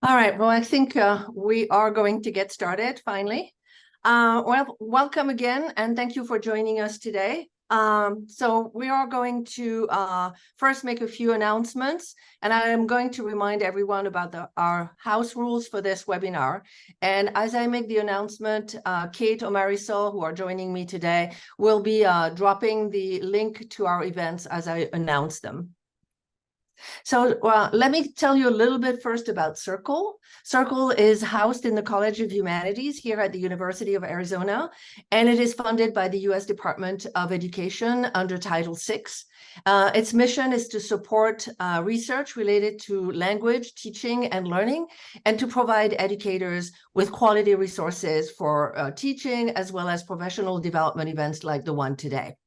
All right, well, I think we are going to get started finally. Well, welcome again, and thank you for joining us today. So we are going to first make a few announcements, and I am going to remind everyone about our house rules for this webinar. And as I make the announcement, Kate or Marisol, who are joining me today, will be dropping the link to our events as I announce them. So let me tell you a little bit first about Circle. Circle is housed in the College of Humanities here at the University of Arizona, and it is funded by the U.S. Department of Education under Title VI. Its mission is to support research related to language, teaching, and learning, and to provide educators with quality resources for teaching, as well as professional development events like the one today.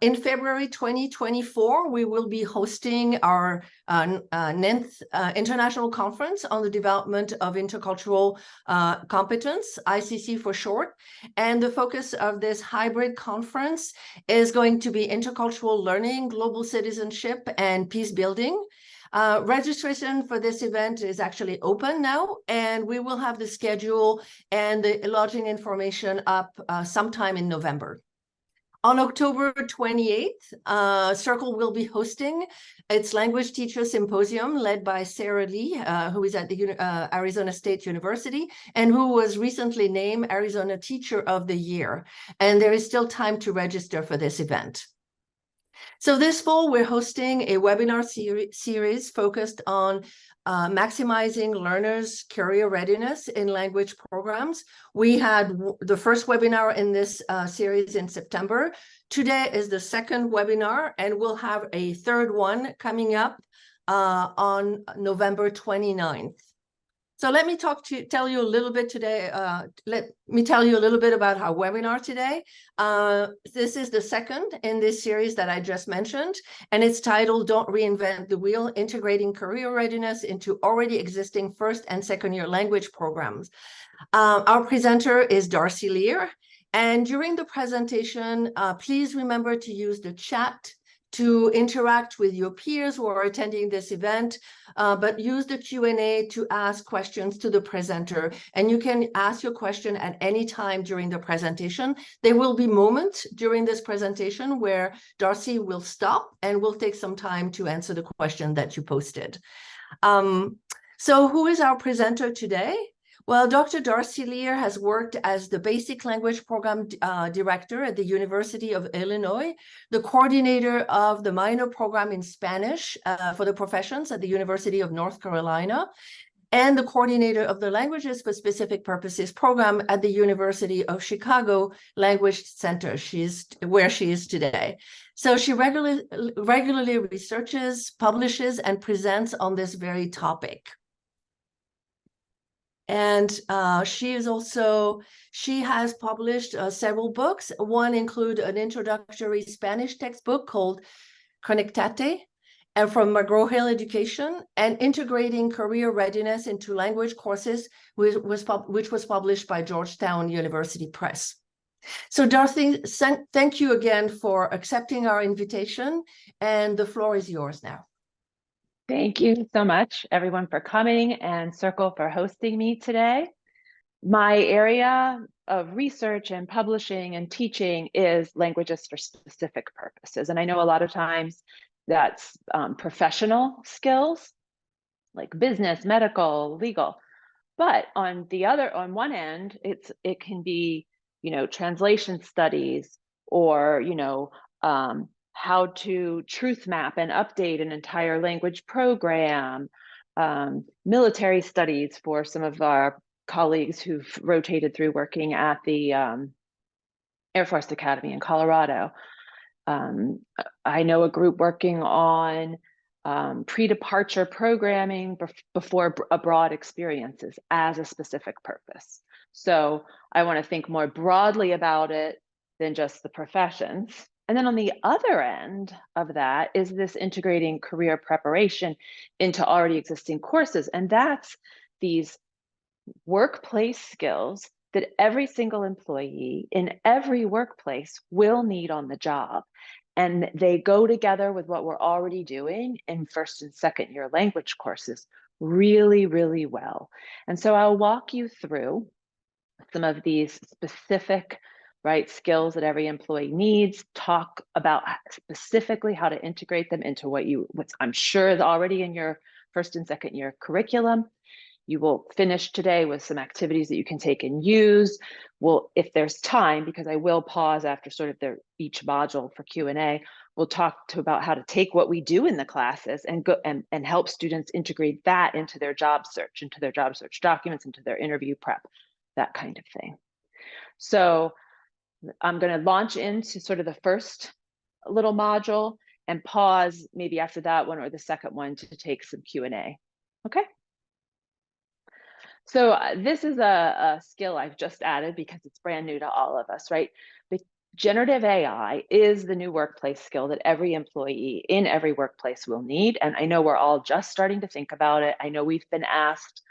In February 2024, we will be hosting our 9th International Conference on the Development of Intercultural Competence, ICC for short. And the focus of this hybrid conference is going to be intercultural learning, global citizenship, and peace building. Registration for this event is actually open now, and we will have the schedule and the lodging information up sometime in November. On October 28th, Circle will be hosting its Language Teacher Symposium led by Sarah Lee, who is at the Arizona State University and who was recently named Arizona Teacher of the Year. And there is still time to register for this event. So this fall, we're hosting a webinar series focused on maximizing learners' career readiness in language programs. We had the first webinar in this series in September. Today is the second webinar, and we'll have a third one coming up on November 29th. So let me tell you a little bit today. Let me tell you a little bit about our webinar today. This is the second in this series that I just mentioned, and it's titled "Don't Reinvent the Wheel: Integrating Career Readiness into Already Existing First and Second Year Language Programs." Our presenter is Darcy Lear, and during the presentation, please remember to use the chat to interact with your peers who are attending this event, but use the Q&A to ask questions to the presenter. And you can ask your question at any time during the presentation. There will be moments during this presentation where Darcy will stop and will take some time to answer the question that you posted. So who is our presenter today? Well, Dr. Darcy Lear has worked as the Basic Language Program Director at the University of Illinois, the coordinator of the minor program in Spanish for the professions at the University of North Carolina, and the coordinator of the Languages for Specific Purposes program at the University of Chicago Language Center, where she is today. So she regularly researches, publishes, and presents on this very topic. And she has published several books. One includes an introductory Spanish textbook called Conéctate, and from McGraw Education, and Integrating Career Readiness into Language Courses, which was published by Georgetown University Press. So Darcy, thank you again for accepting our invitation, and the floor is yours now. Thank you so much, everyone, for coming, and Circle for hosting me today. My area of research and publishing and teaching is languages for specific purposes. And I know a lot of times that's professional skills like business, medical, legal. But on one end, it can be, translation studies, or, how to truth map and update an entire language program, military studies for some of our colleagues who've rotated through working at the Air Force Academy in Colorado. I know a group working on pre-departure programming before abroad experiences as a specific purpose. So I want to think more broadly about it than just the professions. And then on the other end of that is this integrating career preparation into already existing courses. And that's these workplace skills that every single employee in every workplace will need on the job. And they go together with what we're already doing in first and second year language courses, really, really well. And so I'll walk you through some of these specific, right, skills that every employee needs, talk about specifically how to integrate them into what I'm sure is already in your first and second year curriculum. You will finish today with some activities that you can take and use. Well, if there's time, because I will pause after sort of each module for Q&A, we'll talk about how to take what we do in the classes and go and help students integrate that into their job search, documents, into their interview prep, that kind of thing. So I'm going to launch into sort of the first little module and pause maybe after that one or the second one to take some Q&A. Okay. So this is a skill I've just added because it's brand new to all of us, right? But generative AI is the new workplace skill that every employee in every workplace will need. And I know we're all just starting to think about it. I know we've been asked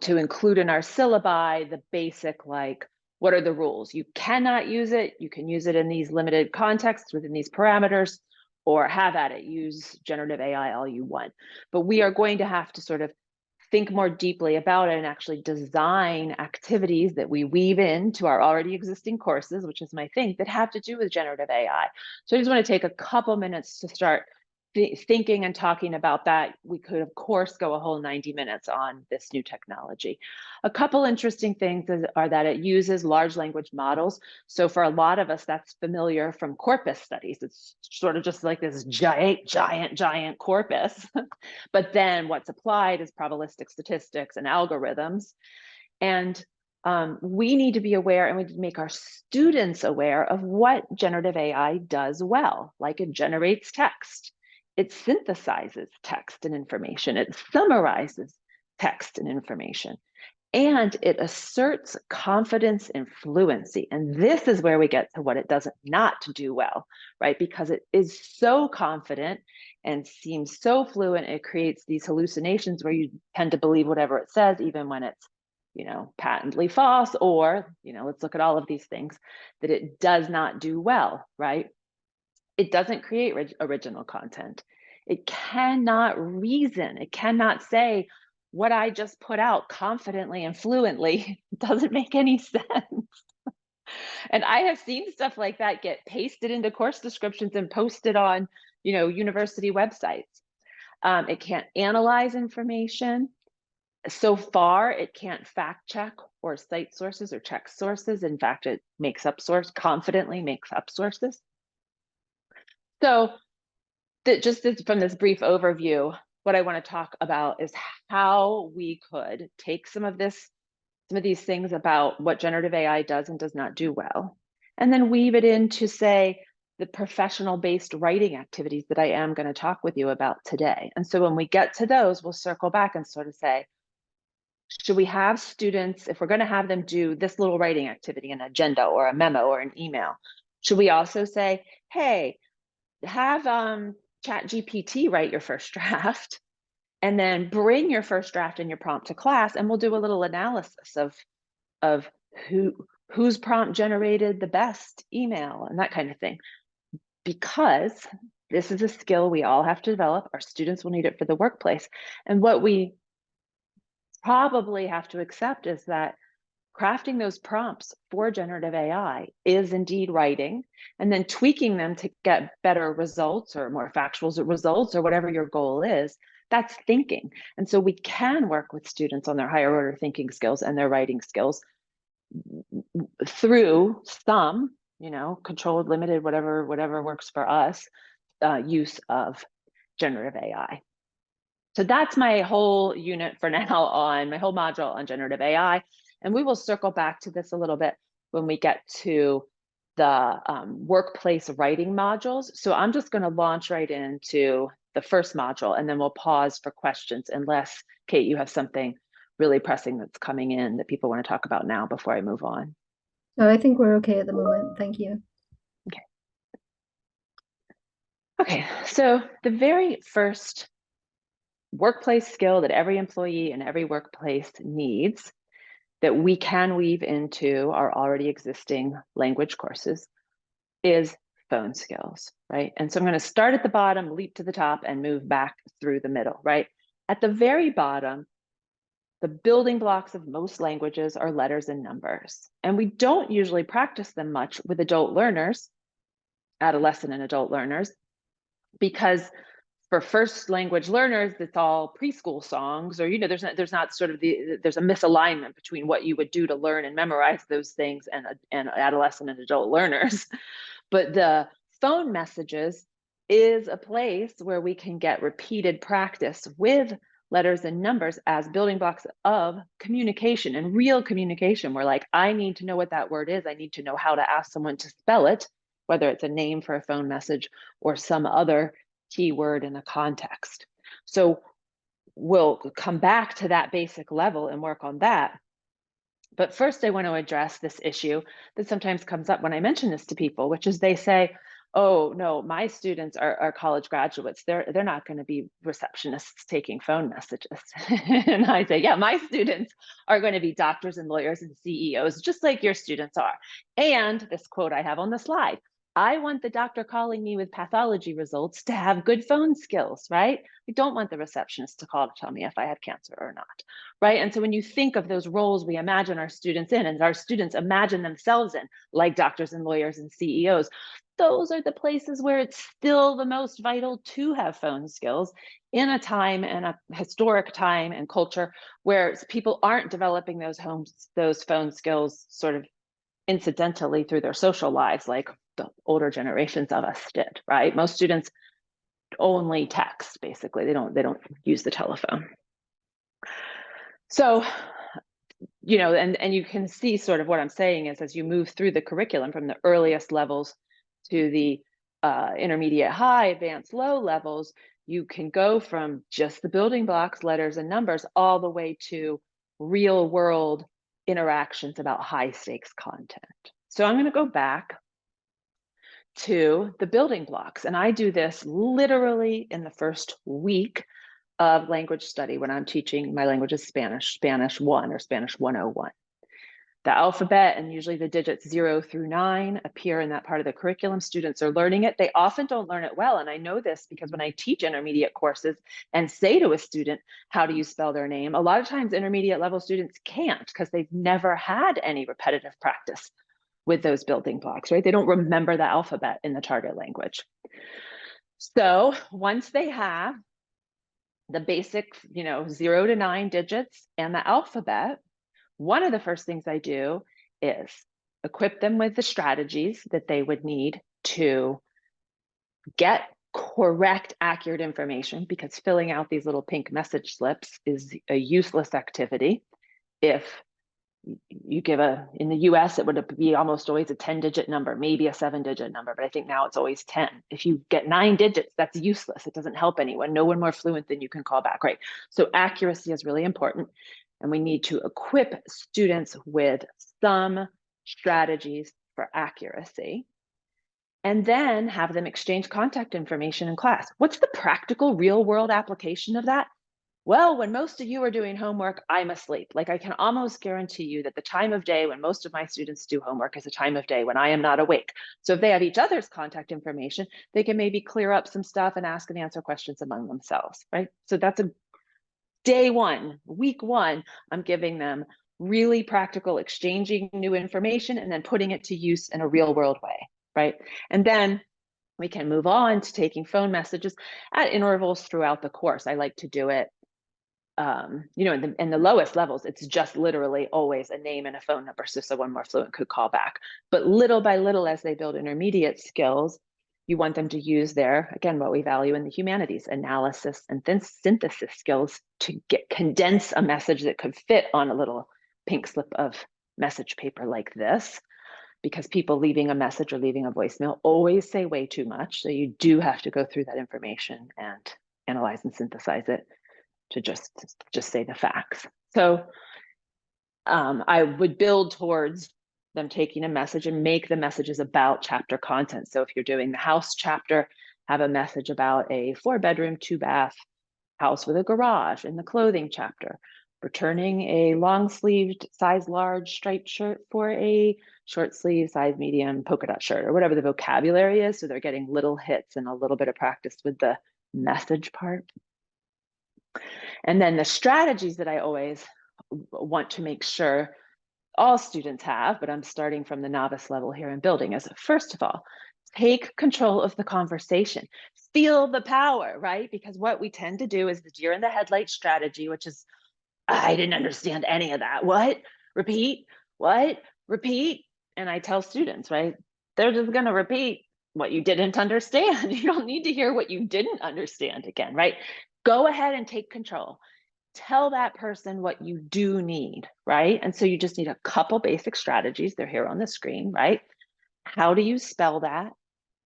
to include in our syllabi the basic, like, what are the rules? You cannot use it. You can use it in these limited contexts within these parameters, or have at it, use generative AI all you want. But we are going to have to sort of think more deeply about it and actually design activities that we weave into our already existing courses, which is my thing, that have to do with generative AI. So I just want to take a couple minutes to start thinking and talking about that. We could, of course, go a whole 90 minutes on this new technology. A couple interesting things are that it uses large language models. So for a lot of us, that's familiar from corpus studies. It's sort of just like this giant corpus. But then what's applied is probabilistic statistics and algorithms. And we need to be aware, and we need to make our students aware of what generative AI does well. Like, it generates text. It synthesizes text and information. It summarizes text and information. And it asserts confidence and fluency. And this is where we get to what it does not do well, right? Because it is so confident and seems so fluent, it creates these hallucinations where you tend to believe whatever it says, even when it's, patently false, or, let's look at all of these things that it does not do well, right? It doesn't create original content. It cannot reason. It cannot say, what I just put out confidently and fluently doesn't make any sense. And I have seen stuff like that get pasted into course descriptions and posted on, university websites. It can't analyze information. So far, it can't fact check or cite sources or check sources. In fact, it confidently makes up sources. So from this brief overview, what I want to talk about is how we could take some of these things about what generative AI does and does not do well, and then weave it into, say, the professional-based writing activities that I am going to talk with you about today. And so when we get to those, we'll circle back and sort of say, should we have students, if we're going to have them do this little writing activity, an agenda or a memo or an email, should we also say, hey, have ChatGPT write your first draft, and then bring your first draft and your prompt to class, and we'll do a little analysis of whose prompt generated the best email and that kind of thing. Because this is a skill we all have to develop. Our students will need it for the workplace. And what we probably have to accept is that crafting those prompts for generative AI is indeed writing, and then tweaking them to get better results or more factual results or whatever your goal is. That's thinking. And so we can work with students on their higher order thinking skills and their writing skills through some, controlled, limited, whatever works for us, use of generative AI. So that's my whole unit for now on my whole module on generative AI. And we will circle back to this a little bit when we get to the workplace writing modules. So I'm just going to launch right into the first module, and then we'll pause for questions, unless, Kate, you have something really pressing that's coming in that people want to talk about now before I move on. No, I think we're okay at the moment. Thank you. Okay, so the very first workplace skill that every employee in every workplace needs, that we can weave into our already existing language courses, is phone skills, right? And so I'm going to start at the bottom, leap to the top, and move back through the middle, right? At the very bottom, the building blocks of most languages are letters and numbers. And we don't usually practice them much with adult learners, adolescent and adult learners, because for first language learners, it's all preschool songs, or, there's not sort of there's a misalignment between what you would do to learn and memorize those things and adolescent and adult learners. But the phone messages is a place where we can get repeated practice with letters and numbers as building blocks of communication, and real communication, where like, I need to know what that word is. I need to know how to ask someone to spell it, whether it's a name for a phone message or some other keyword in a context. So we'll come back to that basic level and work on that. But first, I want to address this issue that sometimes comes up when I mention this to people, which is they say, oh, no, my students are college graduates. They're not going to be receptionists taking phone messages. And I say, yeah, my students are going to be doctors and lawyers and CEOs, just like your students are. And this quote I have on the slide, I want the doctor calling me with pathology results to have good phone skills, right? I don't want the receptionist to call to tell me if I have cancer or not, right? And so when you think of those roles we imagine our students in, and our students imagine themselves in, like doctors and lawyers and CEOs, those are the places where it's still the most vital to have phone skills in a time and a historic time and culture where people aren't developing those phone skills sort of incidentally through their social lives like the older generations of us did, right? Most students only text, basically. They don't use the telephone. So, and you can see sort of what I'm saying is as you move through the curriculum from the earliest levels to the intermediate high, advanced low levels, you can go from just the building blocks, letters and numbers, all the way to real world interactions about high stakes content. So I'm going to go back to the building blocks. And I do this literally in the first week of language study when I'm teaching my language is Spanish, Spanish 1 or Spanish 101. The alphabet and usually the digits 0 through 9 appear in that part of the curriculum. Students are learning it. They often don't learn it well. And I know this because when I teach intermediate courses and say to a student, how do you spell their name? A lot of times intermediate level students can't because they've never had any repetitive practice with those building blocks, right? They don't remember the alphabet in the target language. So once they have the basic, 0 to 9 digits and the alphabet, one of the first things I do is equip them with the strategies that they would need to get correct, accurate information, because filling out these little pink message slips is a useless activity. If you give in the US, it would be almost always a 10-digit number, maybe a 7-digit number, but I think now it's always 10. If you get 9 digits, that's useless. It doesn't help anyone. No one more fluent than you can call back, right? So accuracy is really important. And we need to equip students with some strategies for accuracy, and then have them exchange contact information in class. What's the practical real world application of that? Well, when most of you are doing homework, I'm asleep. Like I can almost guarantee you that the time of day when most of my students do homework is a time of day when I am not awake. So if they have each other's contact information, they can maybe clear up some stuff and ask and answer questions among themselves, right? So that's a day one, week one, I'm giving them really practical, exchanging new information and then putting it to use in a real world way, right? And then we can move on to taking phone messages at intervals throughout the course. I like to do it, in the lowest levels, it's just literally always a name and a phone number so someone more fluent could call back. But little by little, as they build intermediate skills, you want them to use their, again, what we value in the humanities, analysis and then synthesis skills to condense a message that could fit on a little pink slip of message paper like this, because people leaving a message or leaving a voicemail always say way too much. So you do have to go through that information and analyze and synthesize it to just say the facts. So I would build towards them taking a message and make the messages about chapter content. So if you're doing the house chapter, have a message about a 4-bedroom, 2-bath house with a garage. In the clothing chapter, returning a long-sleeved size large striped shirt for a short sleeve size medium polka dot shirt, or whatever the vocabulary is. So they're getting little hits and a little bit of practice with the message part. And then the strategies that I always want to make sure all students have, but I'm starting from the novice level here and building, is first of all, take control of the conversation. Feel the power, right? Because what we tend to do is the deer in the headlight strategy, which is, I didn't understand any of that. What? Repeat? What? Repeat? And I tell students, right? They're just going to repeat what you didn't understand. You don't need to hear what you didn't understand again, right? Go ahead and take control. Tell that person what you do need, right? And so you just need a couple basic strategies. They're here on the screen, right? How do you spell that?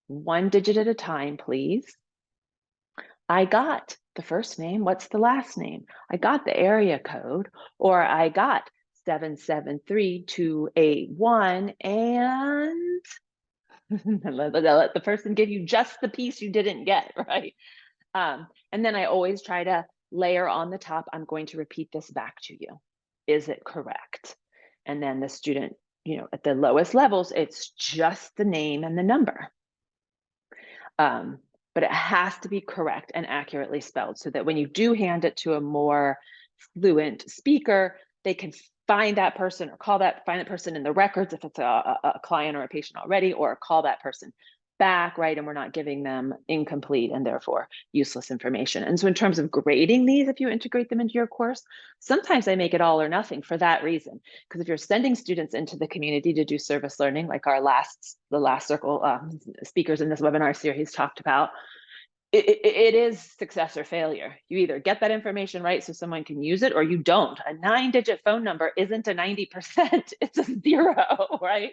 One digit at a time, please. I got the first name. What's the last name? I got the area code, or I got 773281, and let the person give you just the piece you didn't get, right? And then I always try to layer on the top, I'm going to repeat this back to you. Is it correct? And then the student, at the lowest levels, it's just the name and the number. But it has to be correct and accurately spelled so that when you do hand it to a more fluent speaker, they can find that person or find that person in the records if it's a client or a patient already, or call that person back, right? And we're not giving them incomplete and therefore useless information. And so in terms of grading these, if you integrate them into your course, sometimes I make it all or nothing for that reason. Because if you're sending students into the community to do service learning, like the last circle speakers in this webinar series talked about, it is success or failure. You either get that information right so someone can use it, or you don't. A 9-digit phone number isn't a 90%, it's a 0, right?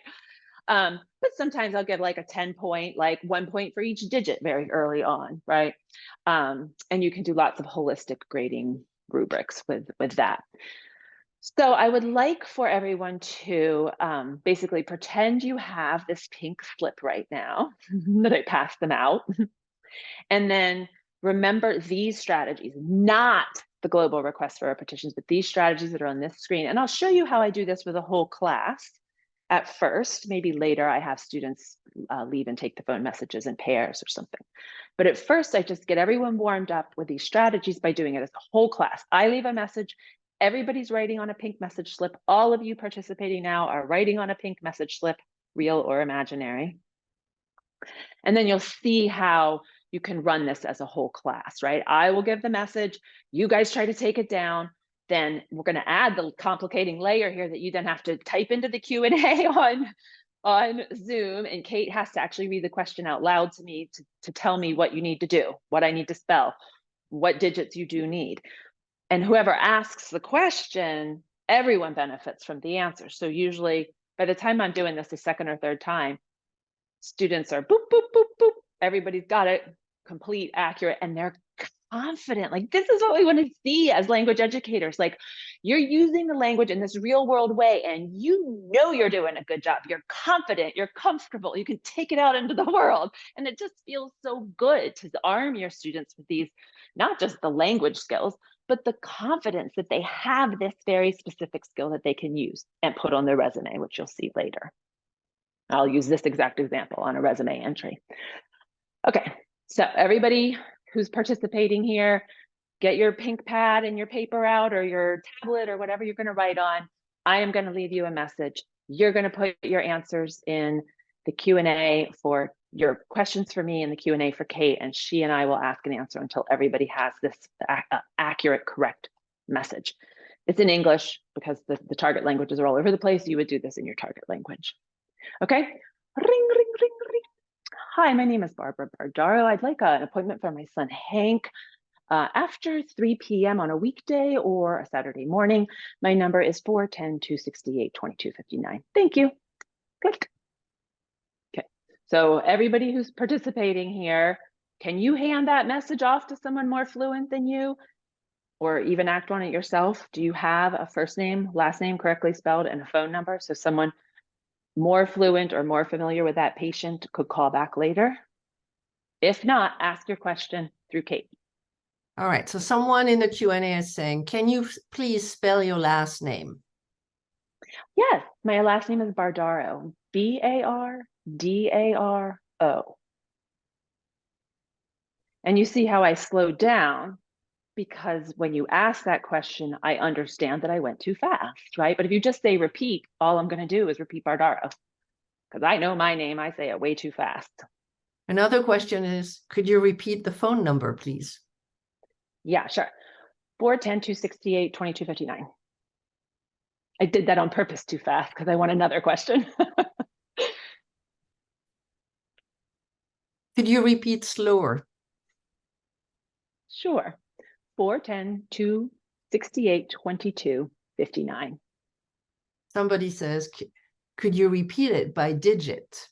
But sometimes I'll give like a 10-point, like 1 point for each digit very early on, right? And you can do lots of holistic grading rubrics with that. So I would like for everyone to basically pretend you have this pink slip right now that I passed them out. And then remember these strategies, not the global request for repetitions, but these strategies that are on this screen. And I'll show you how I do this with a whole class at first. Maybe later I have students leave and take the phone messages in pairs or something. But at first I just get everyone warmed up with these strategies by doing it as a whole class. I leave a message, everybody's writing on a pink message slip. All of you participating now are writing on a pink message slip, real or imaginary. And then you'll see how you can run this as a whole class, right? I will give the message, you guys try to take it down. Then we're going to add the complicating layer here that you then have to type into the Q&A on Zoom, and Kate has to actually read the question out loud to me to tell me what you need to do, what I need to spell, what digits you do need. And whoever asks the question, everyone benefits from the answer. So usually by the time I'm doing this the second or third time, students are boop, boop, boop, boop. Everybody's got it, complete, accurate, and they're confident. Like, this is what we want to see as language educators. Like, you're using the language in this real world way, and you know you're doing a good job. You're confident, you're comfortable, you can take it out into the world. And it just feels so good to arm your students with these, not just the language skills, but the confidence that they have this very specific skill that they can use and put on their resume, which you'll see later. I'll use this exact example on a resume entry. Okay, so everybody who's participating here, get your pink pad and your paper out, or your tablet, or whatever you're going to write on. I am going to leave you a message. You're going to put your answers in the Q&A for your questions for me and the Q&A for Kate, and she and I will ask and answer until everybody has this accurate, correct message. It's in English because the target languages are all over the place. You would do this in your target language. Okay, ring, ring, ring, ring. Hi, my name is Barbara Bardaro. I'd like an appointment for my son, Hank, after 3 p.m. on a weekday or a Saturday morning. My number is 410-268-2259. Thank you. Click. Okay, so everybody who's participating here, can you hand that message off to someone more fluent than you, or even act on it yourself? Do you have a first name, last name correctly spelled, and a phone number so someone more fluent or more familiar with that patient could call back later? If not, ask your question through Kate. All right, so someone in the Q&A is saying, can you please spell your last name? Yes, my last name is Bardaro, B-A-R-D-A-R-O. And you see how I slowed down because when you ask that question, I understand that I went too fast, right? But if you just say repeat, all I'm going to do is repeat Bardaro, because I know my name, I say it way too fast. Another question is, could you repeat the phone number, please? Yeah, sure. 410-268-2259. I did that on purpose too fast because I want another question. Could you repeat slower? Sure. 410-268-2259. Somebody says, could you repeat it by digit?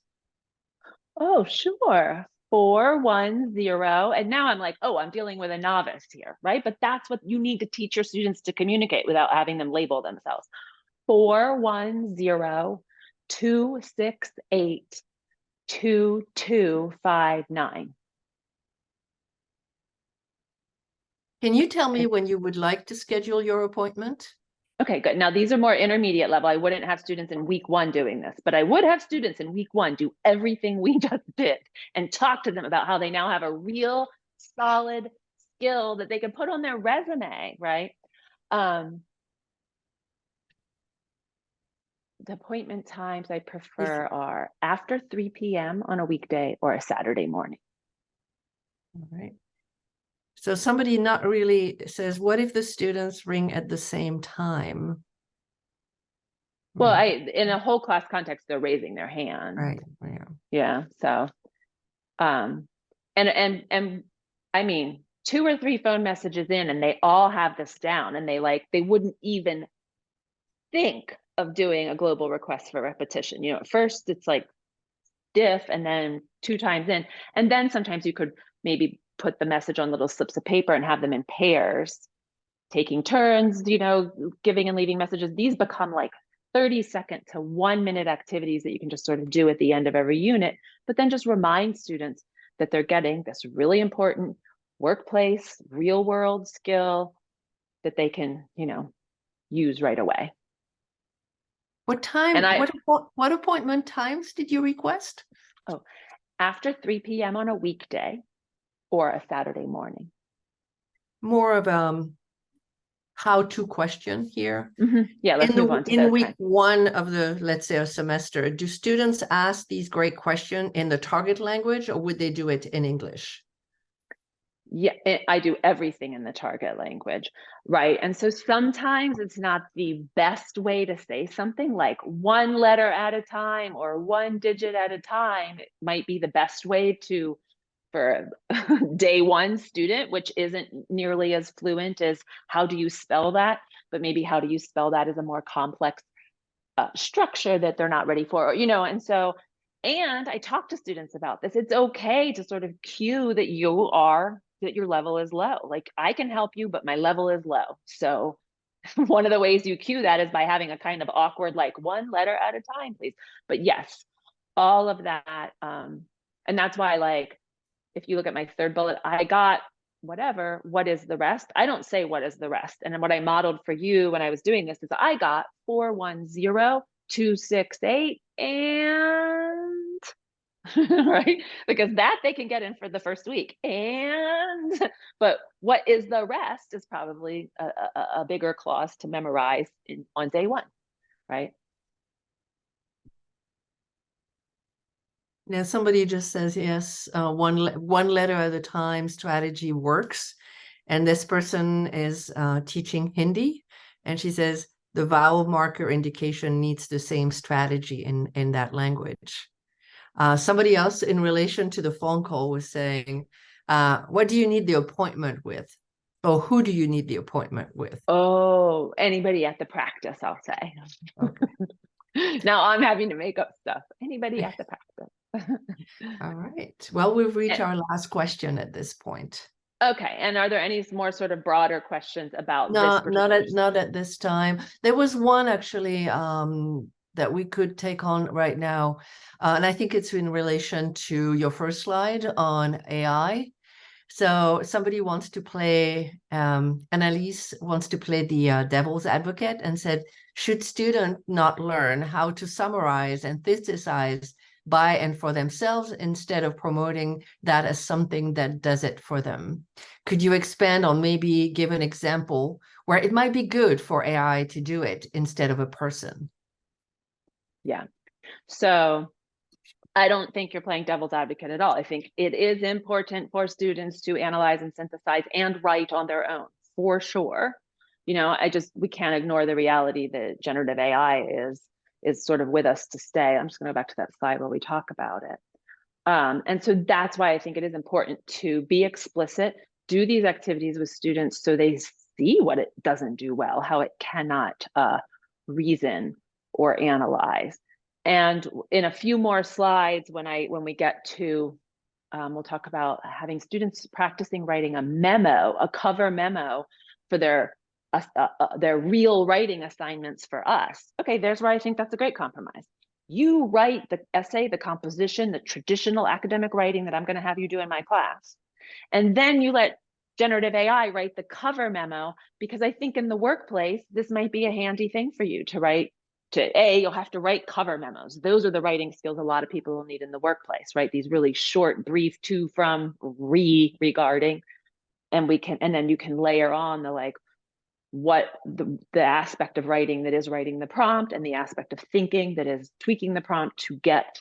Oh, sure. 410. And now I'm like, oh, I'm dealing with a novice here, right? But that's what you need to teach your students to communicate without having them label themselves. 410-268-2259. Can you tell me when you would like to schedule your appointment? Okay, good. Now these are more intermediate level. I wouldn't have students in week 1 doing this, but I would have students in week 1 do everything we just did and talk to them about how they now have a real solid skill that they can put on their resume, right? The appointment times I prefer are after 3 p.m. on a weekday or a Saturday morning. All right. So somebody not really says, what if the students ring at the same time? Well, in a whole class context, they're raising their hand. Right. Yeah. Yeah. So, and I mean, 2 or 3 phone messages in, and they all have this down, and they wouldn't even think of doing a global request for repetition. You know, at first it's like diff, and then 2 times in, and then sometimes you could maybe put the message on little slips of paper and have them in pairs, taking turns, you know, giving and leaving messages. These become like 30-second to 1-minute activities that you can just sort of do at the end of every unit, but then just remind students that they're getting this really important workplace, real world skill that they can, you know, use right away. What time, And what appointment times did you request? Oh, after 3 p.m. on a weekday or a Saturday morning. More of how-to question here. Yeah, let's move on to in week 1 of the, let's say, a semester, do students ask these great questions in the target language, or would they do it in English? Yeah, I do everything in the target language, right? And so sometimes it's not the best way to say something, like 1 letter at a time or 1 digit at a time. It might be the best way for a day 1 student, which isn't nearly as fluent as how do you spell that, but maybe how do you spell that is a more complex structure that they're not ready for, you know. And so, and I talk to students about this. It's okay to sort of cue that your level is low. Like, I can help you, but my level is low. So one of the ways you cue that is by having a kind of awkward, like 1 letter at a time, please. But yes, all of that. And that's why, like, if you look at my 3rd bullet, I got whatever, what is the rest? I don't say what is the rest. And then what I modeled for you when I was doing this is I got 410-268 and right? Because that they can get in for the first week. But what is the rest is probably a bigger clause to memorize on day 1, right? Now, somebody just says, yes, one letter at a time strategy works. And this person is teaching Hindi. And she says, the vowel marker indication needs the same strategy in that language. Somebody else in relation to the phone call was saying, what do you need the appointment with? Or who do you need the appointment with? Oh, anybody at the practice, I'll say. Okay. Now I'm having to make up stuff. Anybody at the practice. All right. Well, we've reached our last question at this point. Okay. And are there any more sort of broader questions about this particular? Not at this time. There was one actually that we could take on right now. And I think it's in relation to your first slide on AI. So somebody wants to play, Annalise wants to play the devil's advocate and said, should students not learn how to summarize and synthesize by and for themselves instead of promoting that as something that does it for them. Could you expand on, maybe give an example where it might be good for AI to do it instead of a person? Yeah. So I don't think you're playing devil's advocate at all. I think it is important for students to analyze and synthesize and write on their own, for sure. We can't ignore the reality that generative AI is sort of with us to stay. I'm just going to go back to that slide where we talk about it. And so that's why I think it is important to be explicit, do these activities with students so they see what it doesn't do well, how it cannot reason or analyze. And in a few more slides, when we get to, we'll talk about having students practicing writing a memo, a cover memo for their real writing assignments for us. Okay, there's where I think that's a great compromise. You write the essay, the composition, the traditional academic writing that I'm going to have you do in my class. And then you let generative AI write the cover memo, because I think in the workplace, this might be a handy thing for you to write. You'll have to write cover memos. Those are the writing skills a lot of people will need in the workplace, right? These really short, brief, to, from, regarding, and then you can layer on the what the aspect of writing that is writing the prompt, and the aspect of thinking that is tweaking the prompt to get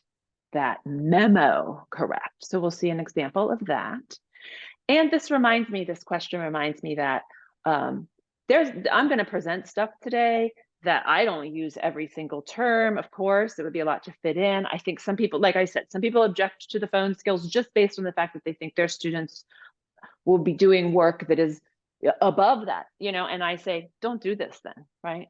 that memo correct. So we'll see an example of that. And this question reminds me that I'm going to present stuff today that I don't use every single term. Of course, it would be a lot to fit in. I think some people, like I said, some people object to the phone skills just based on the fact that they think their students will be doing work that is above that, and I say, don't do this then, right?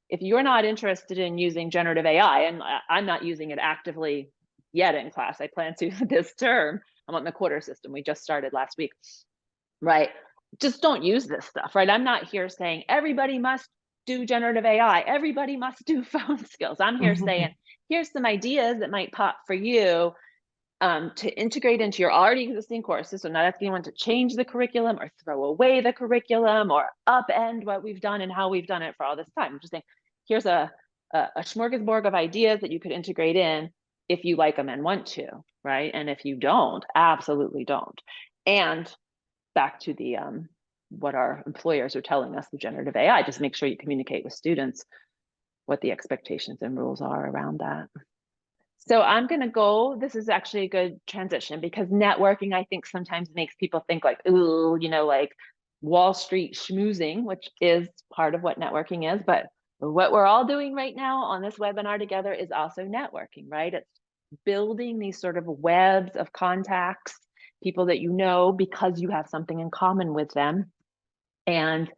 If you're not interested in using generative AI, and I'm not using it actively yet in class, I plan to this term. I'm on the quarter system. We just started last week, right? Just don't use this stuff, right? I'm not here saying everybody must do generative AI. Everybody must do phone skills. I'm here saying, here's some ideas that might pop for you to integrate into your already existing courses. So not asking anyone to change the curriculum or throw away the curriculum or upend what we've done and how we've done it for all this time. I'm just saying, here's a smorgasbord of ideas that you could integrate in if you like them and want to, right? And if you don't, absolutely don't. And back to the what our employers are telling us, the generative AI, just make sure you communicate with students what the expectations and rules are around that. So I'm going to go, this is actually a good transition, because networking, I think, sometimes makes people think like, ooh, like Wall Street schmoozing, which is part of what networking is. But what we're all doing right now on this webinar together is also networking, right? It's building these sort of webs of contacts, people that you know because you have something in common with them. And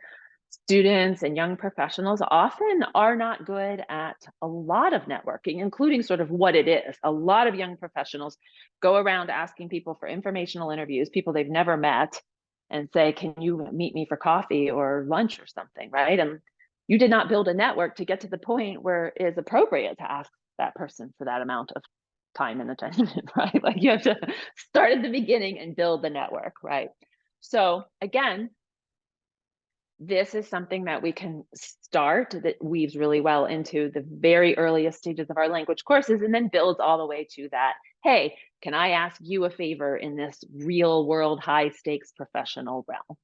students and young professionals often are not good at a lot of networking, including sort of what it is. A lot of young professionals go around asking people for informational interviews, people they've never met, and say, can you meet me for coffee or lunch or something, right? And you did not build a network to get to the point where it is appropriate to ask that person for that amount of time and attention, right? Like you have to start at the beginning and build the network, right? So again, this is something that we can start that weaves really well into the very earliest stages of our language courses, and then builds all the way to that, hey, can I ask you a favor in this real world, high stakes professional realm?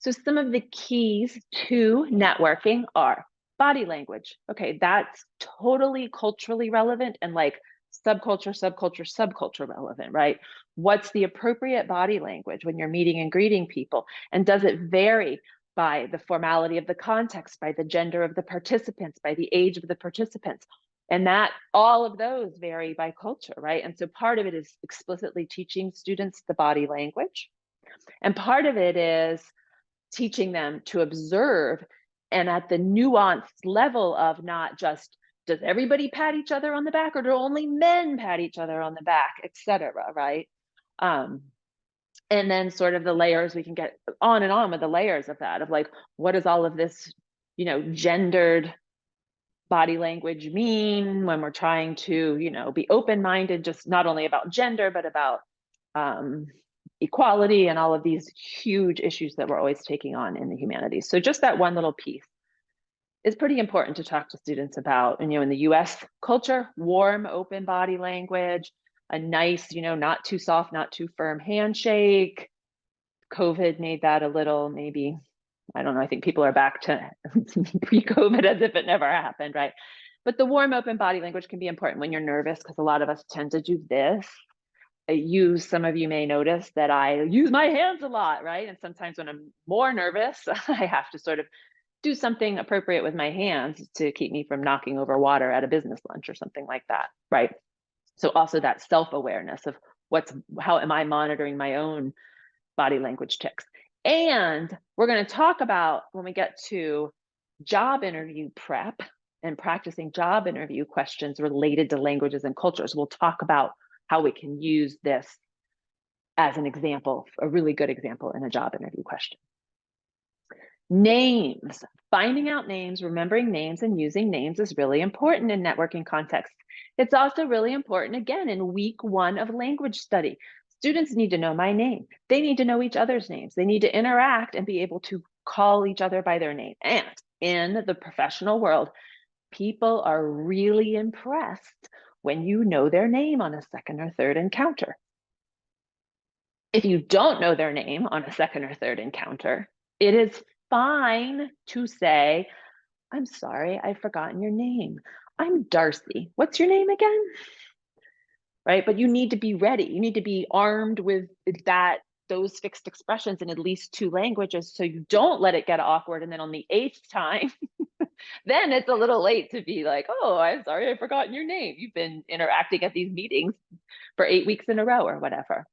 So some of the keys to networking are body language. Okay, that's totally culturally relevant and like subculture relevant, right? What's the appropriate body language when you're meeting and greeting people? And does it vary by the formality of the context, by the gender of the participants, by the age of the participants? And that all of those vary by culture, right? And so part of it is explicitly teaching students the body language. And part of it is teaching them to observe, and at the nuanced level of not just, does everybody pat each other on the back, or do only men pat each other on the back, etc., right? And then sort of the layers, we can get on and on with the layers of that, of like, what does all of this, gendered body language mean when we're trying to, be open-minded, just not only about gender, but about equality and all of these huge issues that we're always taking on in the humanities. So just that one little piece. is pretty important to talk to students about. And, in the US culture, warm, open body language, a nice, not too soft, not too firm handshake. COVID made that a little, maybe, I don't know, I think people are back to pre-COVID as if it never happened, right? But the warm, open body language can be important when you're nervous, because a lot of us tend to do this. Some of you may notice that I use my hands a lot, right? And sometimes when I'm more nervous, I have to sort of do something appropriate with my hands to keep me from knocking over water at a business lunch or something like that, right? So also that self-awareness of how am I monitoring my own body language tics. And we're going to talk about, when we get to job interview prep and practicing job interview questions related to languages and cultures, we'll talk about how we can use this as an example, a really good example in a job interview question. Names, finding out names, remembering names, and using names is really important in networking contexts. It's also really important, again, in week 1 of language study. Students need to know my name. They need to know each other's names. They need to interact and be able to call each other by their name. And in the professional world, people are really impressed when you know their name on a second or third encounter. If you don't know their name on a second or third encounter, it is fine to say, I'm sorry, I've forgotten your name. I'm Darcy. What's your name again? Right? But you need to be ready. You need to be armed with those fixed expressions in at least 2 languages, so you don't let it get awkward. And then on the 8th time, then it's a little late to be like, oh, I'm sorry, I've forgotten your name. You've been interacting at these meetings for 8 weeks in a row or whatever.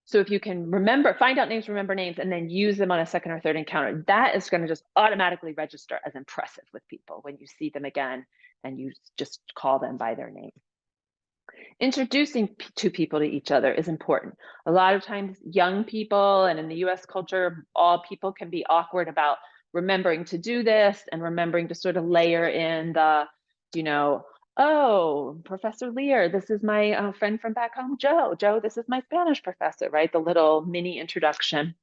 So if you can find out names, remember names, and then use them on a second or third encounter, that is going to just automatically register as impressive with people when you see them again and you just call them by their name. Introducing 2 people to each other is important. A lot of times young people, and in the US culture, all people can be awkward about remembering to do this and remembering to sort of layer in the, oh, Professor Lear, this is my friend from back home, Joe. Joe, this is my Spanish professor, right? The little mini introduction.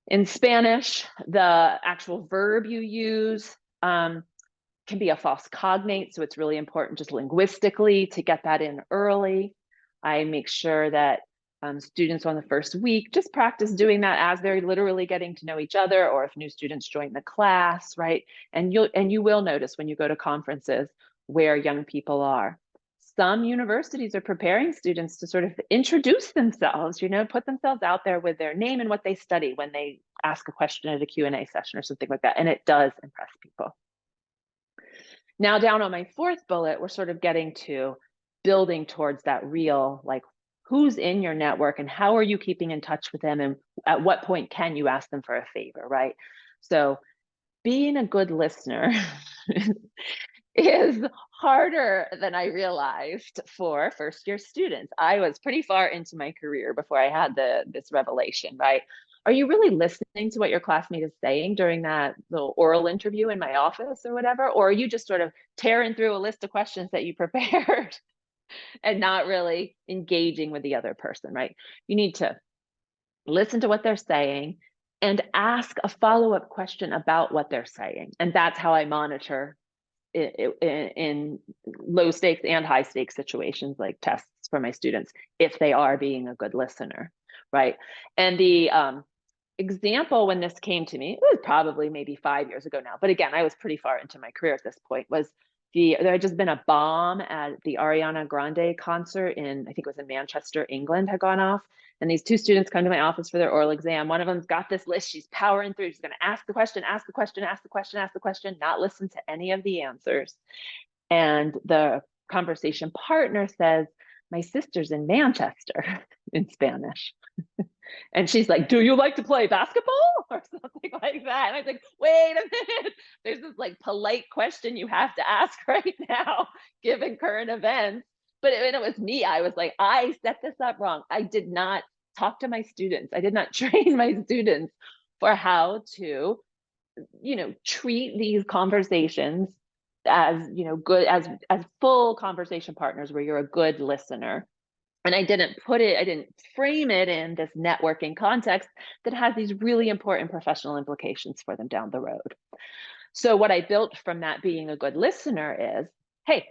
In Spanish, the actual verb you use can be a false cognate, so it's really important just linguistically to get that in early. I make sure that students on the first week just practice doing that as they're literally getting to know each other, or if new students join the class, right? And you will notice when you go to conferences where young people are. Some universities are preparing students to sort of introduce themselves, put themselves out there with their name and what they study when they ask a question at a Q&A session or something like that, and it does impress people. Now down on my 4th bullet, we're sort of getting to building towards that real, like, who's in your network and how are you keeping in touch with them, and at what point can you ask them for a favor, right? So being a good listener is harder than I realized for first-year students. I was pretty far into my career before I had this revelation, right? Are you really listening to what your classmate is saying during that little oral interview in my office or whatever? Or are you just sort of tearing through a list of questions that you prepared and not really engaging with the other person, right? You need to listen to what they're saying and ask a follow-up question about what they're saying. And that's how I monitor in low stakes and high stakes situations like tests for my students, if they are being a good listener, right? And the example when this came to me, it was probably maybe 5 years ago now, but again, I was pretty far into my career at this point, was there had just been a bomb at the Ariana Grande concert in, I think it was in Manchester, England, had gone off. And these 2 students come to my office for their oral exam. One of them's got this list. She's powering through. She's going to ask the question, ask the question, ask the question, ask the question, not listen to any of the answers. And the conversation partner says, my sister's in Manchester, in Spanish. And she's like, do you like to play basketball or something like that? And I was like, wait a minute, there's this like polite question you have to ask right now, given current events. But it was me. I was like, I set this up wrong. I did not talk to my students. I did not train my students for how to, treat these conversations as, good, as full conversation partners where you're a good listener. And I didn't frame it in this networking context that has these really important professional implications for them down the road. So what I built from that being a good listener is, hey,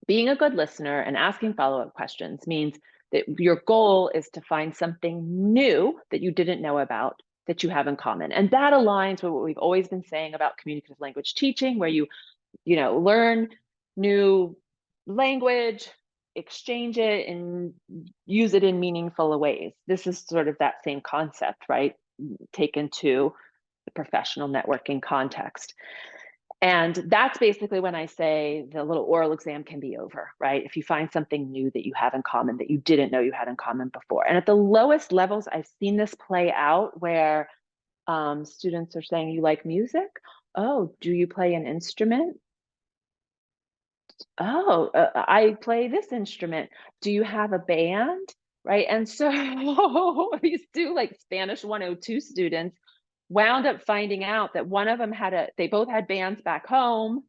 being a good listener and asking follow-up questions means that your goal is to find something new that you didn't know about that you have in common. And that aligns with what we've always been saying about communicative language teaching, where you learn new language, exchange it, and use it in meaningful ways. This is sort of that same concept, right? Taken to the professional networking context. And that's basically when I say the little oral exam can be over, right? If you find something new that you have in common that you didn't know you had in common before. And at the lowest levels, I've seen this play out where students are saying, you like music? Oh, do you play an instrument? Oh, I play this instrument. Do you have a band? Right. And so these two like Spanish 102 students wound up finding out that one of them they both had bands back home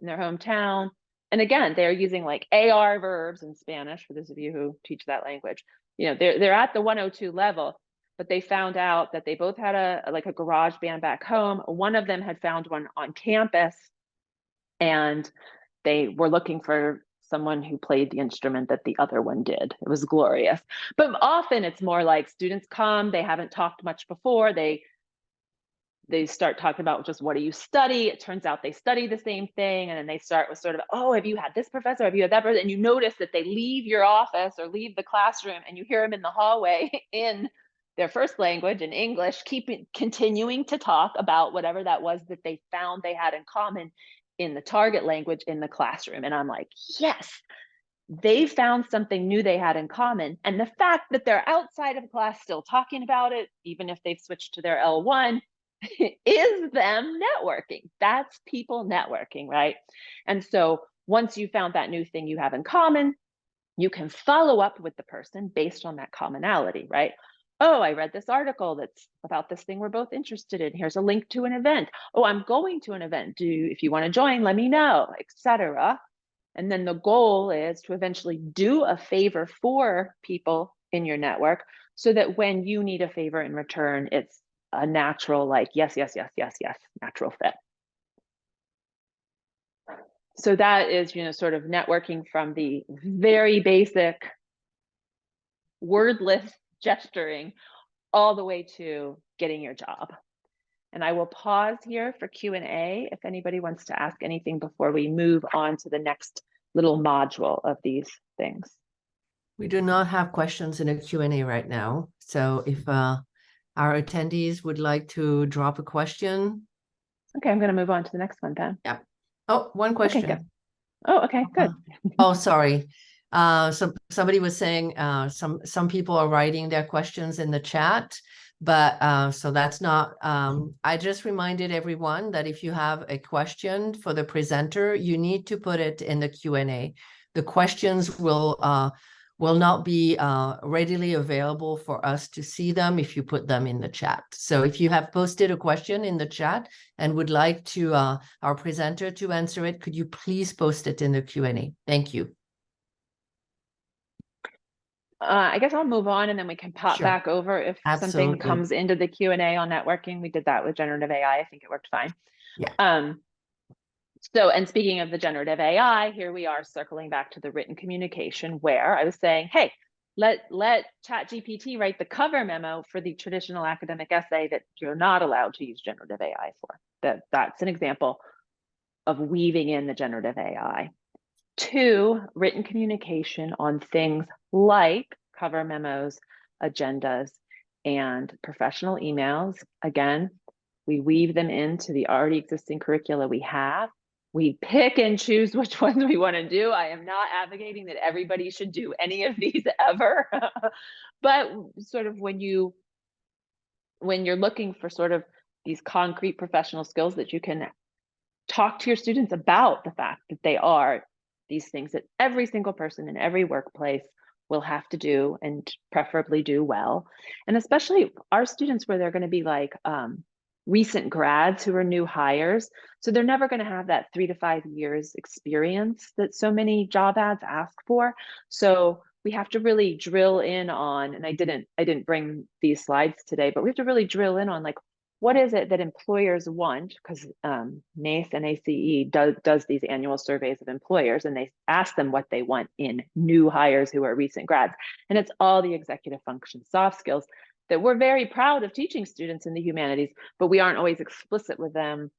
in their hometown. And again, they're using like AR verbs in Spanish, for those of you who teach that language. They're at the 102 level, but they found out that they both had a garage band back home. One of them had found one on campus, and they were looking for someone who played the instrument that the other one did. It was glorious. But often it's more like students come, they haven't talked much before, they start talking about just what do you study? It turns out they study the same thing. And then they start with sort of, oh, have you had this professor? Have you had that person? And you notice that they leave your office or leave the classroom and you hear them in the hallway in their first language, in English, continuing to talk about whatever that was that they found they had in common in the target language in the classroom. And I'm like, yes, they found something new they had in common. And the fact that they're outside of class still talking about it, even if they've switched to their L1, is them networking. That's people networking, right? And so once you found that new thing you have in common, you can follow up with the person based on that commonality, right? Oh, I read this article that's about this thing we're both interested in. Here's a link to an event. Oh, I'm going to an event. If you want to join, let me know, etc. And then the goal is to eventually do a favor for people in your network so that when you need a favor in return, it's a natural, like, yes, yes, yes, yes, yes, natural fit. So that is, sort of networking from the very basic wordless gesturing all the way to getting your job. And I will pause here for Q&A if anybody wants to ask anything before we move on to the next little module of these things. We do not have questions in a Q&A right now. So if our attendees would like to drop a question. Okay, I'm going to move on to the next one then. Yeah. Oh, one question. Okay, good. Oh, okay, good. Oh, sorry. So somebody was saying some people are writing their questions in the chat, but so that's not. I just reminded everyone that if you have a question for the presenter, you need to put it in the Q&A. The questions will not be readily available for us to see them if you put them in the chat. So if you have posted a question in the chat and would like to our presenter to answer it, could you please post it in the Q&A? Thank you. I guess I'll move on and then we can pop back over if something comes into the Q&A on networking. We did that with generative AI. I think it worked fine. Yeah. So, and speaking of the generative AI, here we are circling back to the written communication where I was saying, hey, let ChatGPT write the cover memo for the traditional academic essay that you're not allowed to use generative AI for. That's an example of weaving in the generative AI. 2, written communication on things like cover memos, agendas, and professional emails. Again, we weave them into the already existing curricula we have. We pick and choose which ones we want to do. I am not advocating that everybody should do any of these ever, but sort of when you're looking for sort of these concrete professional skills that you can talk to your students about the fact that they are these things that every single person in every workplace will have to do and preferably do well. And especially our students where they're going to be like recent grads who are new hires. So they're never going to have that 3 to 5 years experience that so many job ads ask for. So we have to really drill in on, and I didn't bring these slides today, but we have to really drill in on like, what is it that employers want? Because NACE and ACE does these annual surveys of employers, and they ask them what they want in new hires who are recent grads. And it's all the executive function soft skills that we're very proud of teaching students in the humanities, but we aren't always explicit with them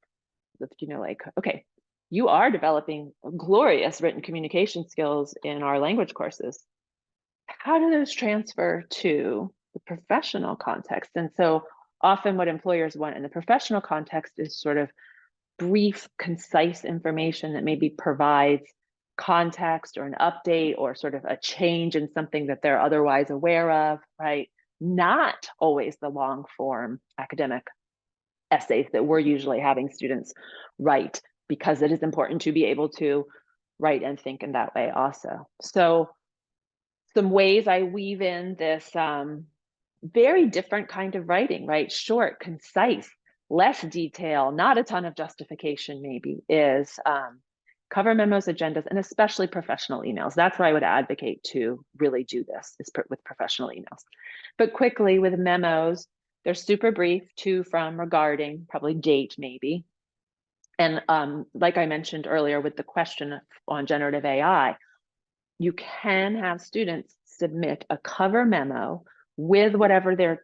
with, like, okay, you are developing glorious written communication skills in our language courses. How do those transfer to the professional context? And so often what employers want in the professional context is sort of brief, concise information that maybe provides context or an update or sort of a change in something that they're otherwise aware of, right? Not always the long form academic essays that we're usually having students write, because it is important to be able to write and think in that way also. So some ways I weave in this very different kind of writing, right? Short, concise, less detail, not a ton of justification maybe, is cover memos, agendas, and especially professional emails. That's where I would advocate to really do this, is with professional emails. But quickly with memos, they're super brief, to, from, regarding, probably date maybe. And like I mentioned earlier with the question on generative AI, you can have students submit a cover memo with whatever the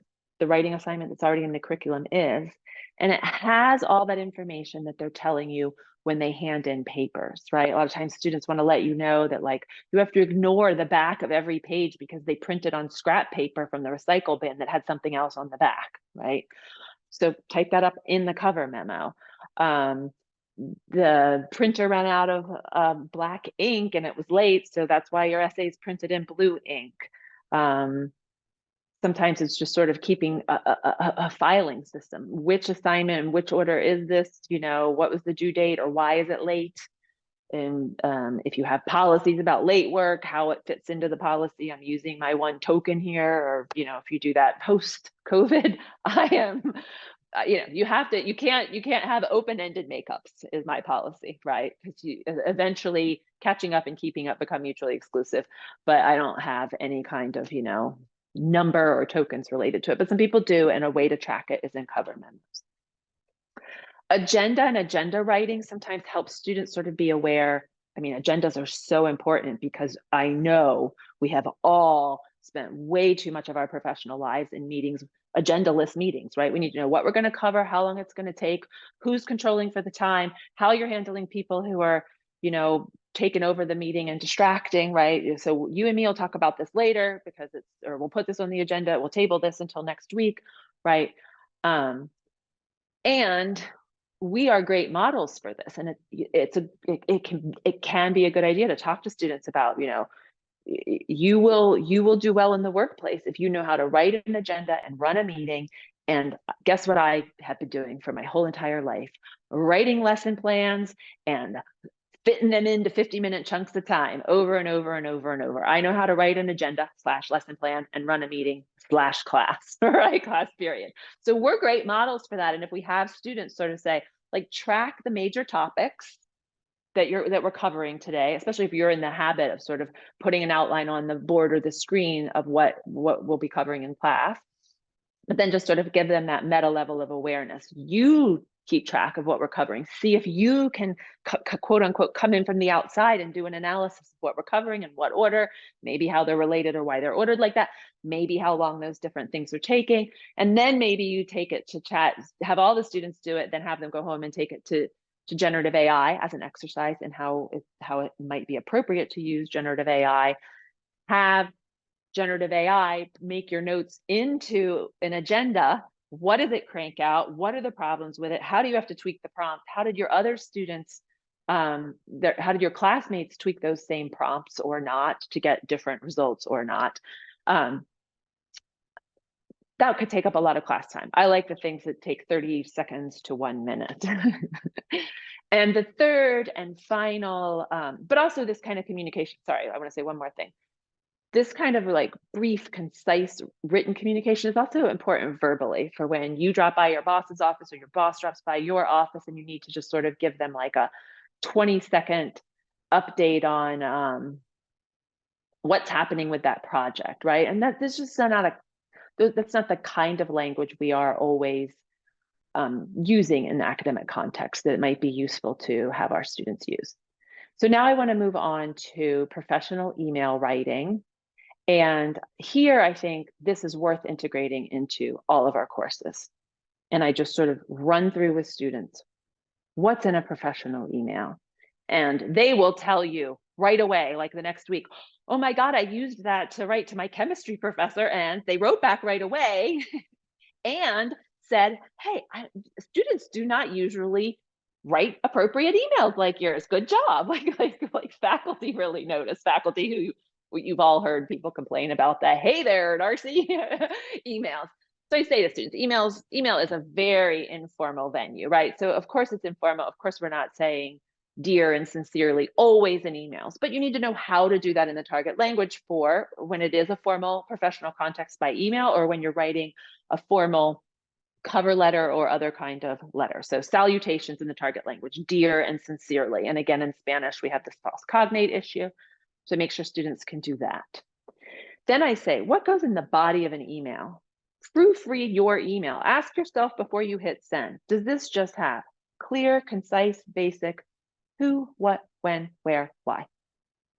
writing assignment that's already in the curriculum is, and it has all that information that they're telling you when they hand in papers, right? A lot of times students want to let you know that, like, you have to ignore the back of every page because they printed on scrap paper from the recycle bin that had something else on the back, right? So type that up in the cover memo. The printer ran out of black ink and it was late, so that's why your essay is printed in blue ink. Sometimes it's just sort of keeping a filing system. Which assignment, in which order is this? What was the due date, or why is it late? And if you have policies about late work, how it fits into the policy. I'm using my one token here, or if you do that post-COVID, I am. You can't have open-ended makeups is my policy, right? Because eventually catching up and keeping up become mutually exclusive. But I don't have any kind of number or tokens related to it. But some people do, and a way to track it is in cover memos. Agenda and agenda writing sometimes helps students sort of be aware. I mean, agendas are so important because I know we have all spent way too much of our professional lives in meetings, agenda-less meetings, right? We need to know what we're going to cover, how long it's going to take, who's controlling for the time, how you're handling people who are, taking over the meeting and distracting, right? So you and me will talk about this later because or we'll put this on the agenda, we'll table this until next week, right? And we are great models for this, and it can be a good idea to talk to students about, you will do well in the workplace if you know how to write an agenda and run a meeting. And guess what I have been doing for my whole entire life? Writing lesson plans and fitting them into 50-minute chunks of time over and over and over and over. I know how to write an agenda / lesson plan and run a meeting / class, right? Class period. So we're great models for that. And if we have students sort of say, like, track the major topics that we're covering today, especially if you're in the habit of sort of putting an outline on the board or the screen of what we'll be covering in class, but then just sort of give them that meta level of awareness. You keep track of what we're covering. See if you can, quote unquote, come in from the outside and do an analysis of what we're covering and what order, maybe how they're related or why they're ordered like that, maybe how long those different things are taking. And then maybe you take it to chat, have all the students do it, then have them go home and take it to generative AI as an exercise in how it might be appropriate to use generative AI. Have generative AI make your notes into an agenda. What does it crank out? What are the problems with it? How do you have to tweak the prompt? How did your other students, how did your classmates tweak those same prompts or not to get different results or not? That could take up a lot of class time. I like the things that take 30 seconds to 1 minute. And the third and final, but also this kind of communication, sorry, I want to say one more thing. This kind of like brief, concise written communication is also important verbally for when you drop by your boss's office or your boss drops by your office and you need to just sort of give them like a 20-second update on what's happening with that project, right? And that's just not that's not the kind of language we are always using in the academic context that it might be useful to have our students use. So now I want to move on to professional email writing. And here I think this is worth integrating into all of our courses. And I just sort of run through with students, what's in a professional email? And they will tell you right away, like the next week, oh my God, I used that to write to my chemistry professor, and they wrote back right away and said, hey, students do not usually write appropriate emails like yours. Good job. Like faculty really notice, faculty who you've all heard people complain about the, hey there, Darcy, emails. So I say to students, email is a very informal venue, right? So of course it's informal. Of course, we're not saying dear and sincerely always in emails, but you need to know how to do that in the target language for when it is a formal professional context by email, or when you're writing a formal cover letter or other kind of letter. So salutations in the target language, dear and sincerely. And again, in Spanish, we have this false cognate issue. So make sure students can do that. Then I say, what goes in the body of an email? Proofread your email. Ask yourself before you hit send, does this just have clear, concise, basic, who, what, when, where, why,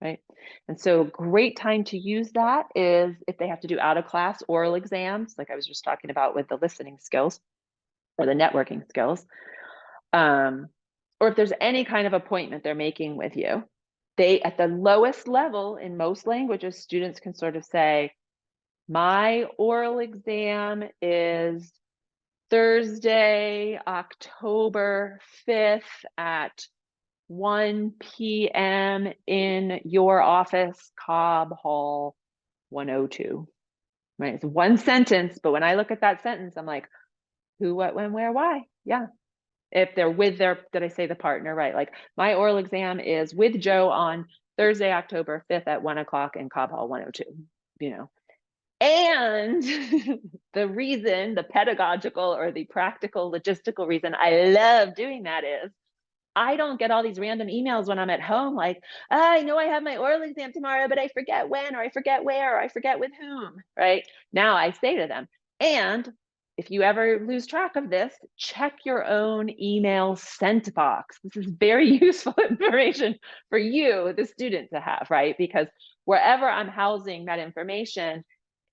right? And so great time to use that is if they have to do out of class oral exams, like I was just talking about with the listening skills or the networking skills, or if there's any kind of appointment they're making with you. They, at the lowest level in most languages, students can sort of say, my oral exam is Thursday, October 5th at 1 p.m. in your office, Cobb Hall 102, right? It's one sentence, but when I look at that sentence, I'm like, who, what, when, where, why? Yeah. If they're with their, did I say the partner, right? Like my oral exam is with Joe on Thursday, October 5th at 1 o'clock in Cobb Hall 102, you know. And the reason, the pedagogical or the practical logistical reason I love doing that is I don't get all these random emails when I'm at home, like, I know I have my oral exam tomorrow, but I forget when, or I forget where, or I forget with whom, right? Now I say to them, and if you ever lose track of this, check your own email sent box. This is very useful information for you, the student, to have, right? Because wherever I'm housing that information,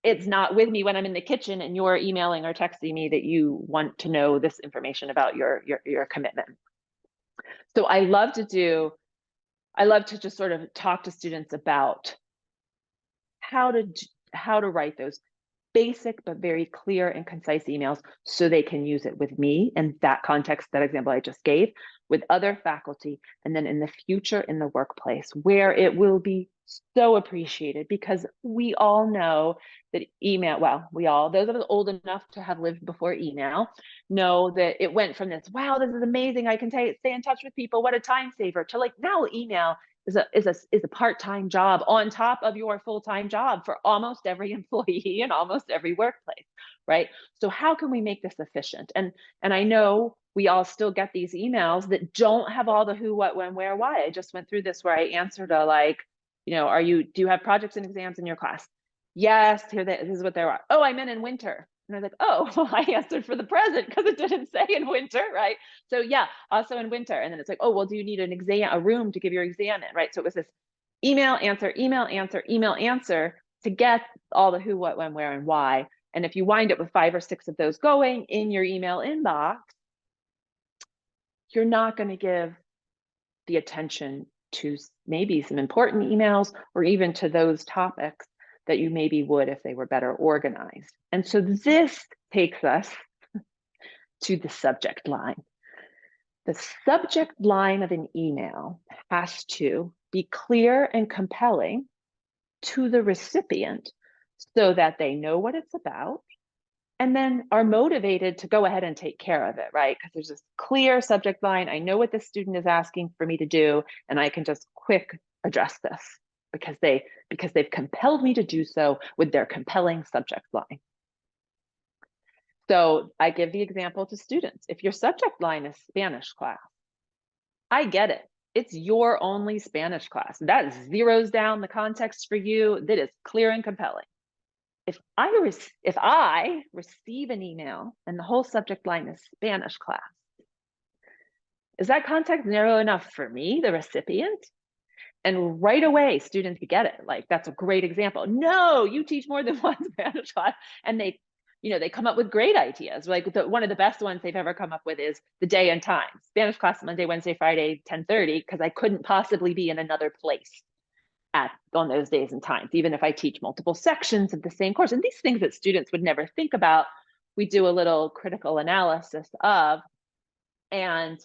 it's not with me when I'm in the kitchen and you're emailing or texting me that you want to know this information about your commitment. So I love to just sort of talk to students about how to write those basic but very clear and concise emails so they can use it with me in that context, that example I just gave, with other faculty, and then in the future in the workplace where it will be so appreciated, because we all know that email, well, those of us old enough to have lived before email know that it went from this, wow, this is amazing, I can stay in touch with people, what a time saver, to like now email is a part-time job on top of your full-time job for almost every employee in almost every workplace, right? So how can we make this efficient? And I know we all still get these emails that don't have all the who, what, when, where, why. I just went through this where I answered a like, you know, do you have projects and exams in your class? Yes, this is what there are. Oh, I'm in winter. And I was like, oh, well, I answered for the present because it didn't say in winter, right? So yeah, also in winter. And then it's like, oh, well, do you need an exam, a room to give your exam in, right? So it was this email, answer, email, answer, email, answer to get all the who, what, when, where, and why. And if you wind up with 5 or 6 of those going in your email inbox, you're not going to give the attention to maybe some important emails or even to those topics that you maybe would if they were better organized. And so this takes us to the subject line. The subject line of an email has to be clear and compelling to the recipient so that they know what it's about and then are motivated to go ahead and take care of it, right? Because there's this clear subject line. I know what the student is asking for me to do, and I can just quick address this because they've compelled me to do so with their compelling subject line. So I give the example to students. If your subject line is Spanish class, I get it. It's your only Spanish class. That zeroes down the context for you. That is clear and compelling. if I receive an email and the whole subject line is Spanish class, is that context narrow enough for me, the recipient? And right away, students get it. Like, that's a great example. No, you teach more than one Spanish class. And they, they come up with great ideas. Like one of the best ones they've ever come up with is the day and time. Spanish class Monday, Wednesday, Friday, 10:30, because I couldn't possibly be in another place on those days and times, even if I teach multiple sections of the same course. And these things that students would never think about, we do a little critical analysis of. And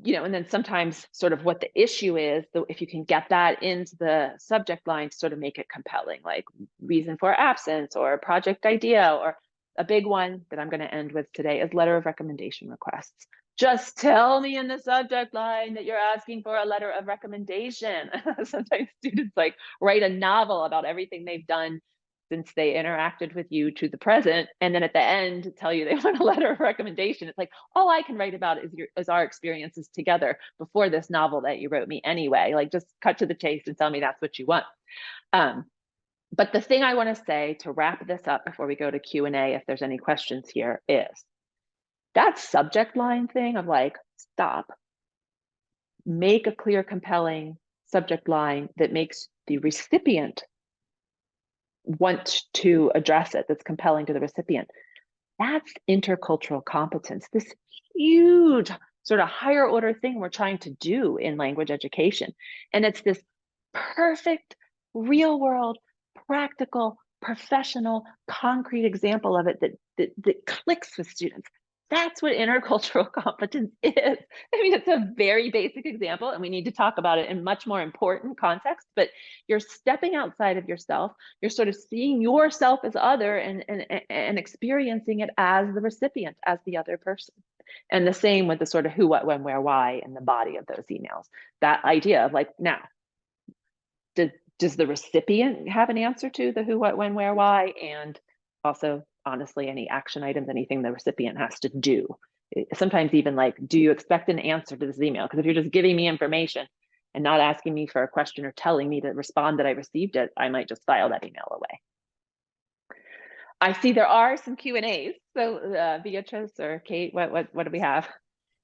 and then sometimes sort of what the issue is, if you can get that into the subject line to sort of make it compelling, like reason for absence or project idea, or a big one that I'm going to end with today is letter of recommendation requests. Just tell me in the subject line that you're asking for a letter of recommendation. Sometimes students like write a novel about everything they've done since they interacted with you to the present, and then at the end tell you they want a letter of recommendation. It's like, all I can write about is our experiences together before this novel that you wrote me anyway. Like, just cut to the chase and tell me that's what you want. But the thing I want to say to wrap this up before we go to Q&A, if there's any questions here, is that subject line thing of like, stop, make a clear, compelling subject line that makes the recipient want to address it, that's compelling to the recipient. That's intercultural competence, this huge sort of higher order thing we're trying to do in language education. And it's this perfect, real world, practical, professional, concrete example of it that clicks with students. That's what intercultural competence is. I mean, it's a very basic example, and we need to talk about it in much more important context, but you're stepping outside of yourself. You're sort of seeing yourself as other and experiencing it as the recipient, as the other person. And the same with the sort of who, what, when, where, why in the body of those emails. That idea of like, now, does the recipient have an answer to the who, what, when, where, why? And also, honestly, any action items, anything the recipient has to do. Sometimes even like, do you expect an answer to this email? Because if you're just giving me information and not asking me for a question or telling me to respond that I received it, I might just file that email away. I see there are some Q&As. So Beatrice or Kate, what do we have?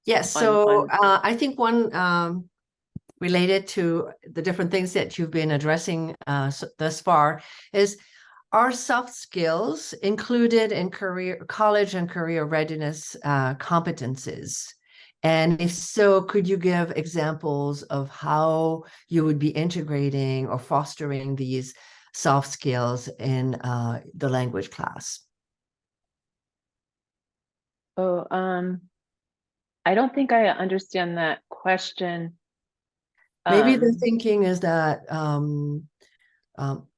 Yes, I think one related to the different things that you've been addressing thus far is, are soft skills included in college and career readiness competencies? And if so, could you give examples of how you would be integrating or fostering these soft skills in the language class? Oh, I don't think I understand that question. Maybe the thinking is that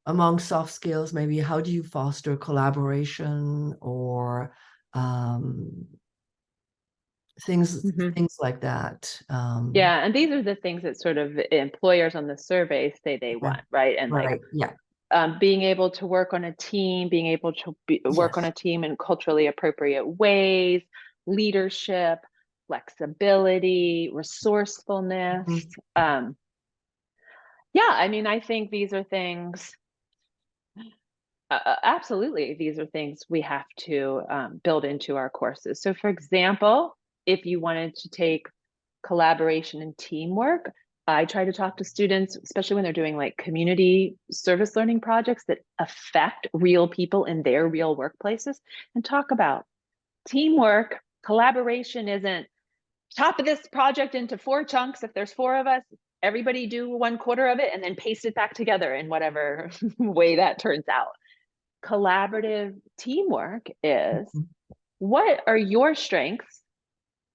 among soft skills, maybe how do you foster collaboration or things like that? Yeah, and these are the things that sort of employers on the survey say they want, right? And like, being able to work on a team, being able to work on a team in culturally appropriate ways, leadership, flexibility, resourcefulness. Yeah, I mean, I think these are things, absolutely, these are things we have to build into our courses. So for example, if you wanted to take collaboration and teamwork, I try to talk to students, especially when they're doing like community service learning projects that affect real people in their real workplaces, and talk about teamwork. Collaboration isn't chop this project into 4 chunks. If there's 4 of us, everybody do 1/4 of it and then paste it back together in whatever way that turns out. Collaborative teamwork is, what are your strengths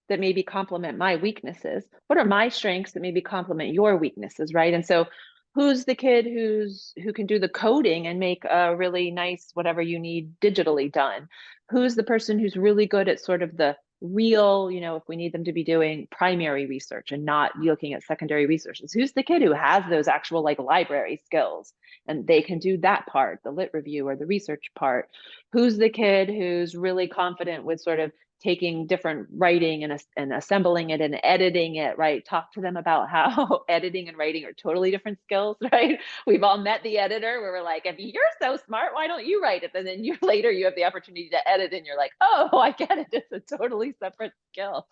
that maybe complement my weaknesses? What are my strengths that maybe complement your weaknesses, right? And so who's the kid who can do the coding and make a really nice whatever you need digitally done? Who's the person who's really good at sort of the real, if we need them to be doing primary research and not looking at secondary researches? Who's the kid who has those actual like library skills and they can do that part, the lit review or the research part? Who's the kid who's really confident with sort of taking different writing and assembling it and editing it, right? Talk to them about how editing and writing are totally different skills, right? We've all met the editor where we're like, if you're so smart, why don't you write it? And then later you have the opportunity to edit and you're like, oh, I get it. It's a totally separate skill.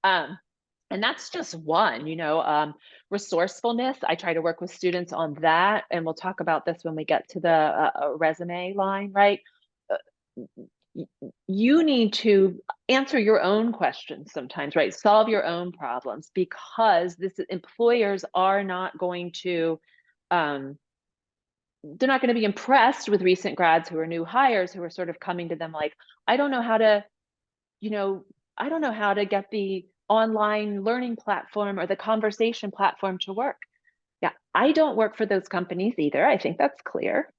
And that's just one, resourcefulness. I try to work with students on that. And we'll talk about this when we get to the resume line, right? You need to answer your own questions sometimes, right? Solve your own problems, because employers are not going to, they're not going to be impressed with recent grads who are new hires, who are sort of coming to them like, I don't know how to get the online learning platform or the conversation platform to work. Yeah, I don't work for those companies either. I think that's clear.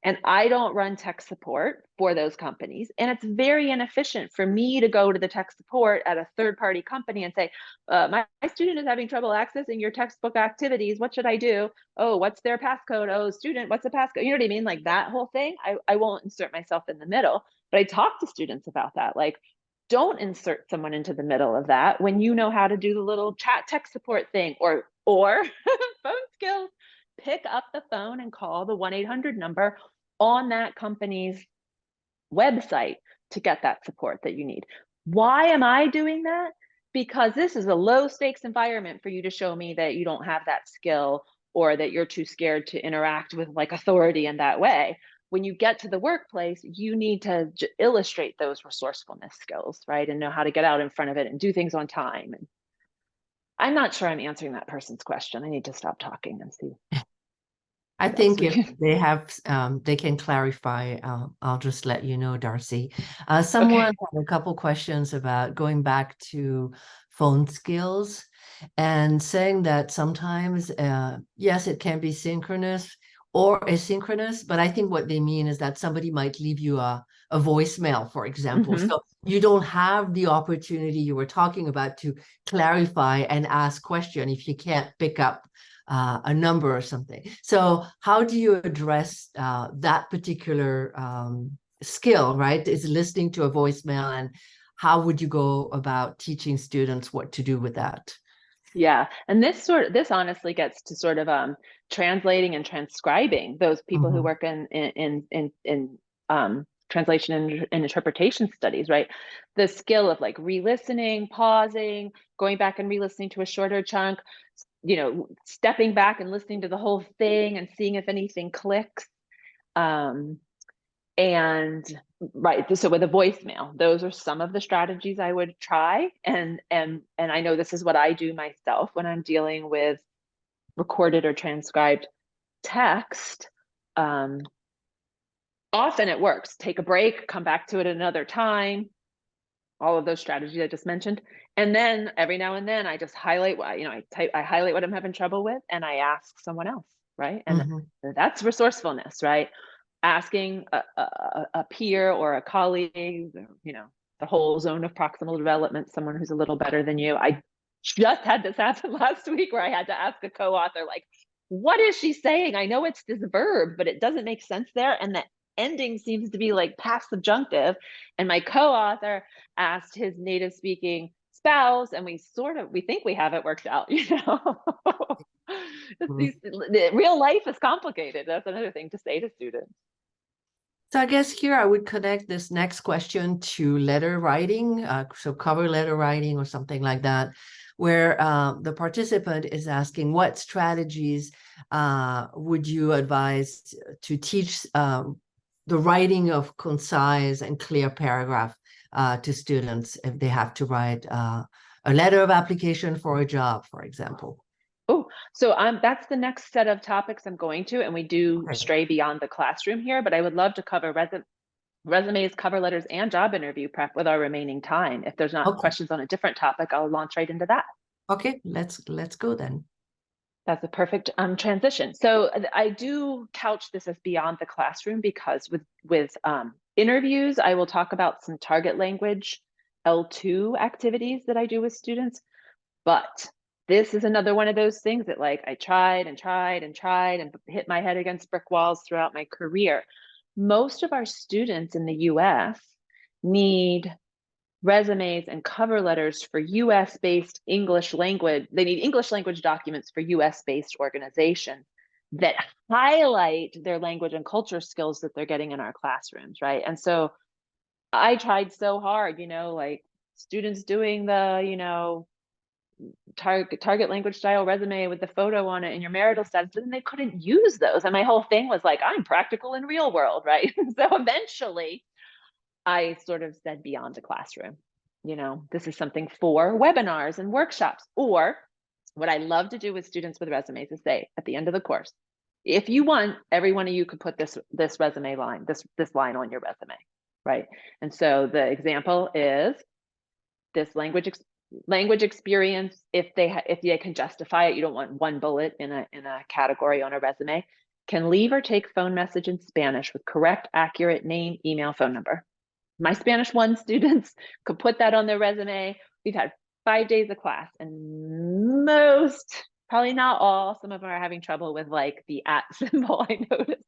And I don't run tech support for those companies. And it's very inefficient for me to go to the tech support at a third-party company and say, my student is having trouble accessing your textbook activities. What should I do? Oh, what's their passcode? Oh, student, what's the passcode? You know what I mean? Like that whole thing. I won't insert myself in the middle, but I talk to students about that. Like, don't insert someone into the middle of that when you know how to do the little chat tech support thing, or phone skills. Pick up the phone and call the 1-800 number on that company's website to get that support that you need. Why am I doing that? Because this is a low stakes environment for you to show me that you don't have that skill, or that you're too scared to interact with like authority in that way. When you get to the workplace, you need to illustrate those resourcefulness skills, right? And know how to get out in front of it and do things on time. And I'm not sure I'm answering that person's question. I need to stop talking and see. I think if they have, they can clarify. I'll just let you know, Darcy. Someone had a couple questions about going back to phone skills and saying that sometimes, yes, it can be synchronous or asynchronous, but I think what they mean is that somebody might leave you a voicemail, for example. So you don't have the opportunity you were talking about to clarify and ask question if you can't pick up a number or something. So how do you address that particular skill, right? Is listening to a voicemail, and how would you go about teaching students what to do with that? Yeah, and this honestly gets to sort of translating and transcribing. Those people who work in translation and interpretation studies, right? The skill of like re-listening, pausing, going back and re-listening to a shorter chunk, stepping back and listening to the whole thing and seeing if anything clicks. And right, so with a voicemail, those are some of the strategies I would try. And I know this is what I do myself when I'm dealing with recorded or transcribed text. Often it works. Take a break, come back to it another time. All of those strategies I just mentioned. And then every now and then I just highlight what, I highlight what I'm having trouble with and I ask someone else, right? And that's resourcefulness, right? Asking a peer or a colleague, the whole zone of proximal development, someone who's a little better than you. I just had this happen last week where I had to ask a co-author, like, what is she saying? I know it's this verb, but it doesn't make sense there. And the ending seems to be like past subjunctive. And my co-author asked his native speaking spouse, and we think we have it worked out, Real life is complicated. That's another thing to say to students. So I guess here I would connect this next question to letter writing, so cover letter writing or something like that, where the participant is asking what strategies would you advise to teach the writing of concise and clear paragraph to students if they have to write a letter of application for a job, for example. Oh, so that's the next set of topics I'm going to, and we do stray beyond the classroom here, but I would love to cover resumes, cover letters, and job interview prep with our remaining time. If there's not questions on a different topic, I'll launch right into that. Okay, let's go then. That's a perfect transition. So I do couch this as beyond the classroom because with interviews, I will talk about some target language L2 activities that I do with students, but this is another one of those things that like I tried and hit my head against brick walls throughout my career. Most of our students in the US need resumes and cover letters for US-based English language. They need English language documents for US-based organizations that highlight their language and culture skills that they're getting in our classrooms, right? And so I tried so hard, like students doing the, target language style resume with the photo on it and your marital status, and they couldn't use those. And my whole thing was like, I'm practical in real world, right? So eventually I sort of said beyond the classroom, this is something for webinars and workshops. Or what I love to do with students with resumes is say at the end of the course, if you want, every one of you could put this resume line, this line on your resume, right? And so the example is this language experience. If they can justify it, you don't want one bullet in a category on a resume. Can leave or take phone message in Spanish with correct, accurate name, email, phone number. My Spanish 1 students could put that on their resume. We've had 5 days of class, and most, probably not all, some of them are having trouble with like the @ symbol, I noticed,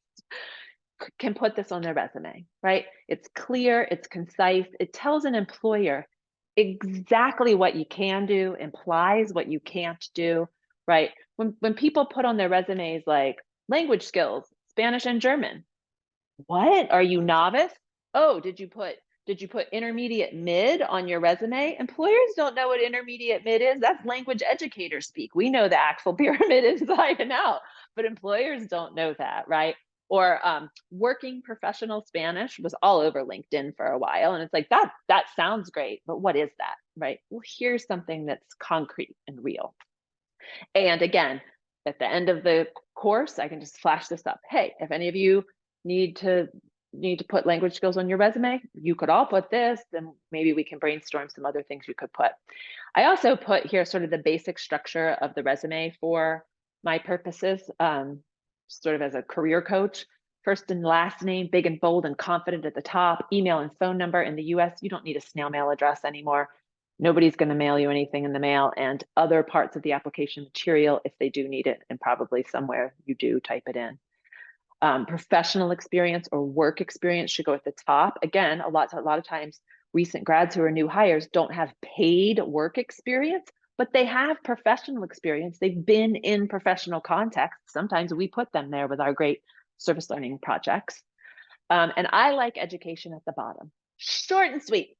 can put this on their resume, right? It's clear, it's concise, it tells an employer exactly what you can do, implies what you can't do, right? When people put on their resumes like language skills, Spanish and German, what? Are you novice? Oh, did you put intermediate mid on your resume? Employers don't know what intermediate mid is. That's language educator speak. We know the actual pyramid inside and out, but employers don't know that, right? Or working professional Spanish was all over LinkedIn for a while. And it's like, that sounds great, but what is that, right? Well, here's something that's concrete and real. And again, at the end of the course, I can just flash this up. Hey, if any of you need to put language skills on your resume, you could all put this, then maybe we can brainstorm some other things you could put. I also put here sort of the basic structure of the resume for my purposes, sort of as a career coach. First and last name, big and bold and confident at the top, email and phone number. In the US, you don't need a snail mail address anymore. Nobody's going to mail you anything in the mail, and other parts of the application material, if they do need it, and probably somewhere you do type it in. Professional experience or work experience should go at the top. Again, a lot of times recent grads who are new hires don't have paid work experience, but they have professional experience. They've been in professional context. Sometimes we put them there with our great service learning projects. And I like education at the bottom. Short and sweet.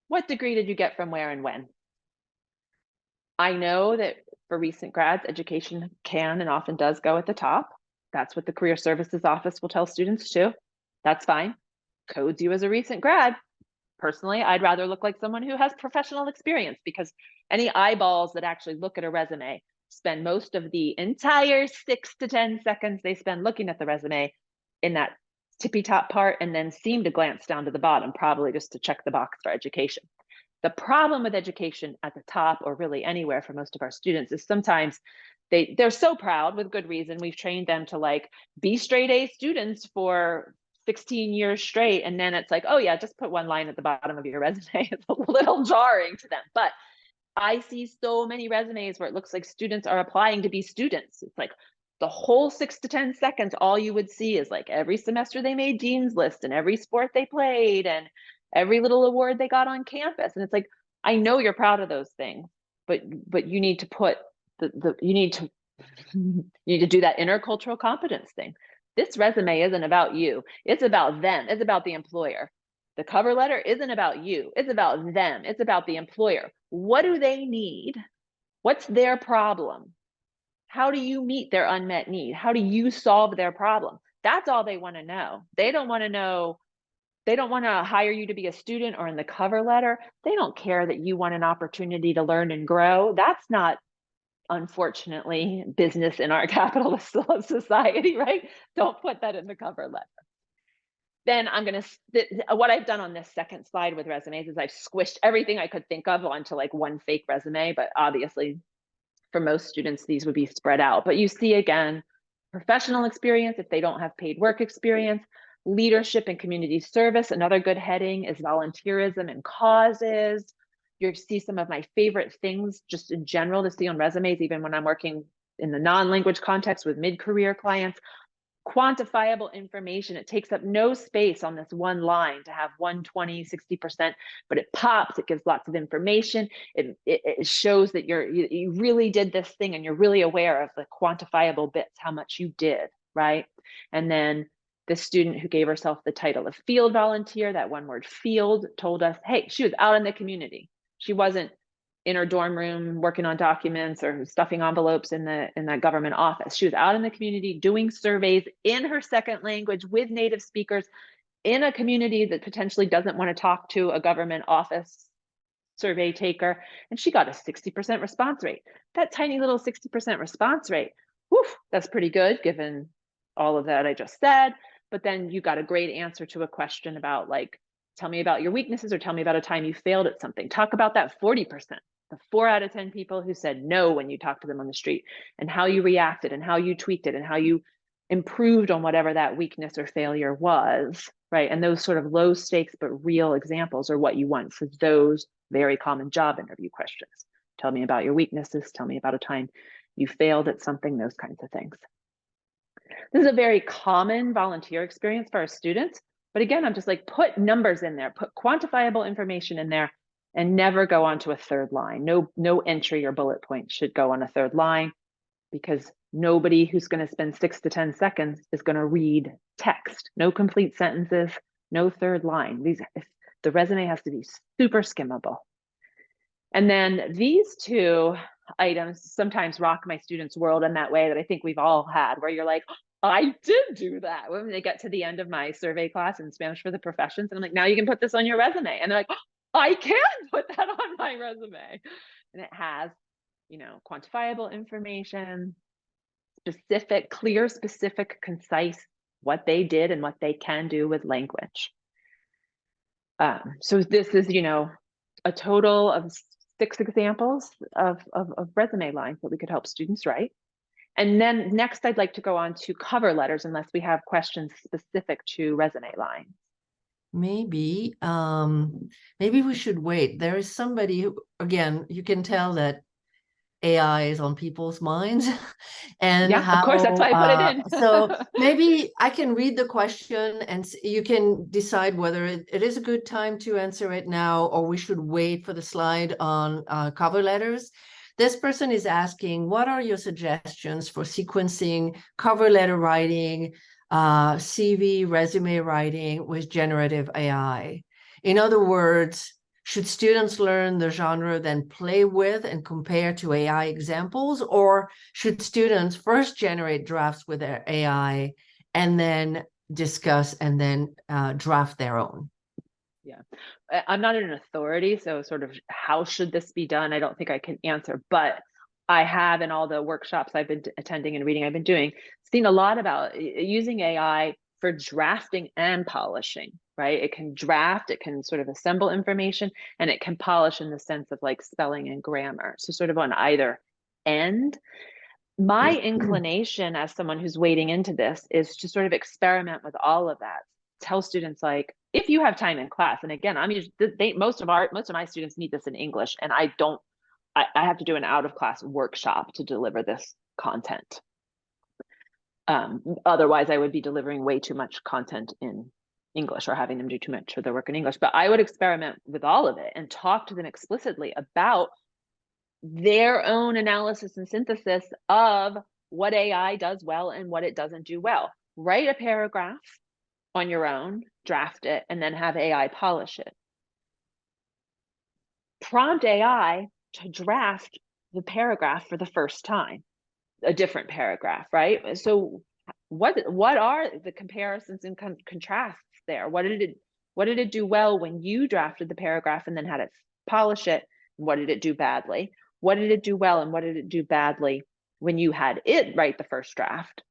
What degree did you get from where and when? I know that for recent grads, education can and often does go at the top. That's what the Career Services Office will tell students too. That's fine. Codes you as a recent grad. Personally, I'd rather look like someone who has professional experience, because any eyeballs that actually look at a resume spend most of the entire 6 to 10 seconds they spend looking at the resume in that tippy top part, and then seem to glance down to the bottom, probably just to check the box for education. The problem with education at the top, or really anywhere for most of our students, is sometimes they're so proud, with good reason. We've trained them to like be straight A students for 16 years straight. And then it's like, oh yeah, just put one line at the bottom of your resume. It's a little jarring to them. But I see so many resumes where it looks like students are applying to be students. It's like the whole 6 to 10 seconds, all you would see is like every semester they made Dean's List and every sport they played and every little award they got on campus. And it's like, I know you're proud of those things, but you need to put you need to do that intercultural competence thing. This resume isn't about you. It's about them. It's about the employer. The cover letter isn't about you. It's about them. It's about the employer. What do they need? What's their problem? How do you meet their unmet need? How do you solve their problem? That's all they want to know. They don't want to know. They don't want to hire you to be a student, or in the cover letter, they don't care that you want an opportunity to learn and grow. That's not, unfortunately, business in our capitalist society, right? Don't put that in the cover letter. Then what I've done on this second slide with resumes is I've squished everything I could think of onto like one fake resume, but obviously for most students, these would be spread out. But you see, again, professional experience if they don't have paid work experience, leadership and community service. Another good heading is volunteerism and causes. You see some of my favorite things just in general to see on resumes, even when I'm working in the non-language context with mid-career clients. quantifiable information. It takes up no space on this one line to have 120, 60%, but it pops, it gives lots of information. It shows that you really did this thing and you're really aware of the quantifiable bits, how much you did, right? And then the student who gave herself the title of field volunteer, that one word field, told us, hey, she was out in the community. She wasn't in her dorm room working on documents or stuffing envelopes in that government office. She was out in the community doing surveys in her second language with native speakers in a community that potentially doesn't want to talk to a government office survey taker. And she got a 60% response rate. That tiny little 60% response rate, whew, that's pretty good given all of that I just said. But then you got a great answer to a question about, like, tell me about your weaknesses or tell me about a time you failed at something. Talk about that 40%, the 4 out of 10 people who said no when you talked to them on the street, and how you reacted and how you tweaked it and how you improved on whatever that weakness or failure was, right? And those sort of low stakes but real examples are what you want for those very common job interview questions. Tell me about your weaknesses. Tell me about a time you failed at something, those kinds of things. This is a very common volunteer experience for our students. But again, I'm just like, put numbers in there, put quantifiable information in there, and never go on to a third line. No entry or bullet point should go on a third line, because nobody who's going to spend 6 to 10 seconds is going to read text. No complete sentences, no third line. The resume has to be super skimmable. And then these 2 items sometimes rock my students' world in that way that I think we've all had, where you're like, I did do that. When they get to the end of my survey class in Spanish for the Professions, and I'm like, now you can put this on your resume. And they're like, I can put that on my resume. And it has, quantifiable information, specific, clear, specific, concise, what they did and what they can do with language. So this is, a total of 6 examples of resume lines that we could help students write. And then next, I'd like to go on to cover letters, unless we have questions specific to resume lines. Maybe we should wait. There is somebody who, again, you can tell that AI is on people's minds, and yeah, of course, that's why I put it in. So maybe I can read the question, and you can decide whether it is a good time to answer it now, or we should wait for the slide on cover letters. This person is asking, what are your suggestions for sequencing cover letter writing, CV, resume writing with generative AI? In other words, should students learn the genre, then play with and compare to AI examples, or should students first generate drafts with their AI and then discuss and then draft their own? Yeah, I'm not an authority, so sort of how should this be done, I don't think I can answer, but I have, in all the workshops I've been attending and reading I've been doing, seen a lot about using AI for drafting and polishing, right? It can draft, it can sort of assemble information, and it can polish in the sense of like spelling and grammar. So sort of on either end. My inclination as someone who's wading into this is to sort of experiment with all of that. Tell students, like, if you have time in class, and again, I'm usually, most of my students need this in English, and I have to do an out of class workshop to deliver this content. Otherwise I would be delivering way too much content in English or having them do too much of their work in English. But I would experiment with all of it and talk to them explicitly about their own analysis and synthesis of what AI does well and what it doesn't do well. Write a paragraph on your own, draft it, and then have AI polish it. Prompt AI to draft the paragraph for the first time, a different paragraph, right? So what are the comparisons and contrasts there? What did it do well when you drafted the paragraph and then had it polish it? What did it do badly? What did it do well and what did it do badly when you had it write the first draft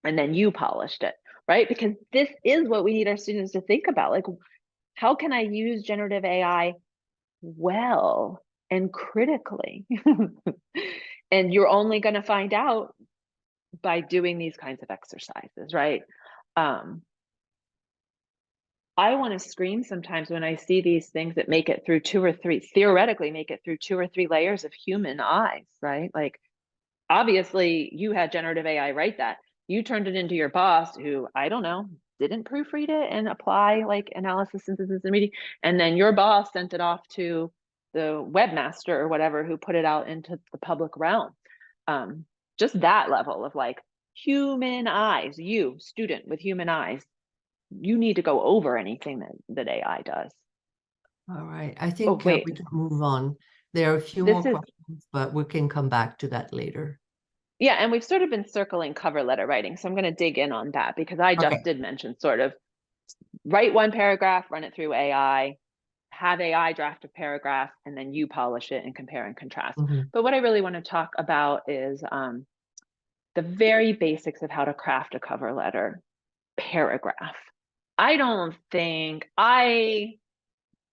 and then you polished it, right? Because this is what we need our students to think about. Like, how can I use generative AI well and critically? And you're only going to find out by doing these kinds of exercises, right? I want to scream sometimes when I see these things that make it through theoretically make it through 2 or 3 layers of human eyes, right? Like, obviously you had generative AI write that. You turned it into your boss who, I don't know, didn't proofread it and apply like analysis, synthesis, and reading. And then your boss sent it off to the webmaster or whatever who put it out into the public realm. Just that level of like human eyes, you, student with human eyes, you need to go over anything that AI does. All right. I think wait. we can move on. There are a few This more is- questions, but we can come back to that later. Yeah, and we've sort of been circling cover letter writing. So I'm going to dig in on that because I just Okay. did mention sort of write one paragraph, run it through AI, have AI draft a paragraph, and then you polish it and compare and contrast. Mhm. But what I really want to talk about is the very basics of how to craft a cover letter paragraph. I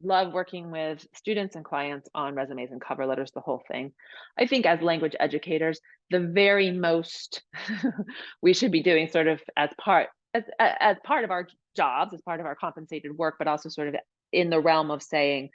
love working with students and clients on resumes and cover letters, the whole thing. I think as language educators, the very most we should be doing sort of as part of our jobs, as part of our compensated work, but also sort of in the realm of saying,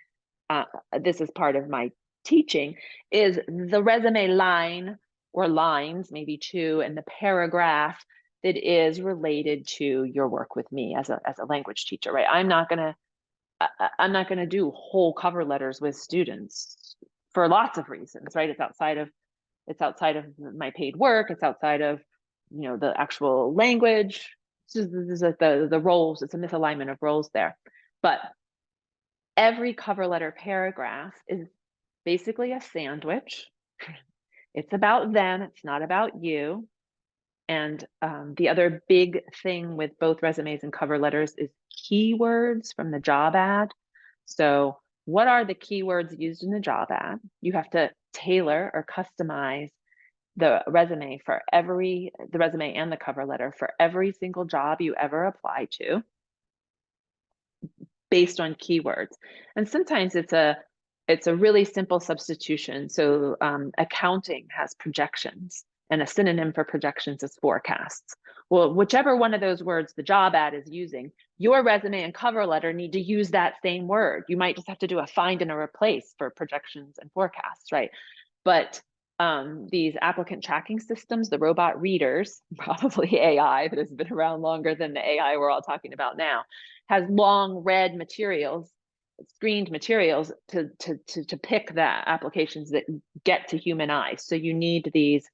this is part of my teaching, is the resume line or lines, maybe two, and the paragraph that is related to your work with me as a language teacher, right? I'm not gonna do whole cover letters with students for lots of reasons, right? It's outside of my paid work. It's outside of, the actual language. This is like the roles. It's a misalignment of roles there. But every cover letter paragraph is basically a sandwich. It's about them. It's not about you. And the other big thing with both resumes and cover letters is keywords from the job ad. So what are the keywords used in the job ad? You have to tailor or customize the resume and the cover letter for every single job you ever apply to based on keywords. And sometimes it's a really simple substitution. So accounting has projections, and a synonym for projections is forecasts. Well, whichever one of those words the job ad is using, your resume and cover letter need to use that same word. You might just have to do a find and a replace for projections and forecasts, right? But these applicant tracking systems, the robot readers, probably AI that has been around longer than the AI we're all talking about now, has long read materials, screened materials to pick the applications that get to human eyes. So you need these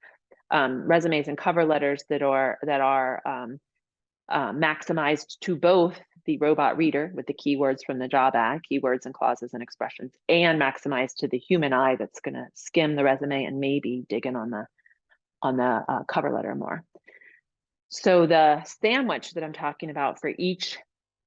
resumes and cover letters that are maximized to both the robot reader with the keywords from the job ad, keywords and clauses and expressions, and maximized to the human eye that's going to skim the resume and maybe dig in on the cover letter more. So the sandwich that I'm talking about for each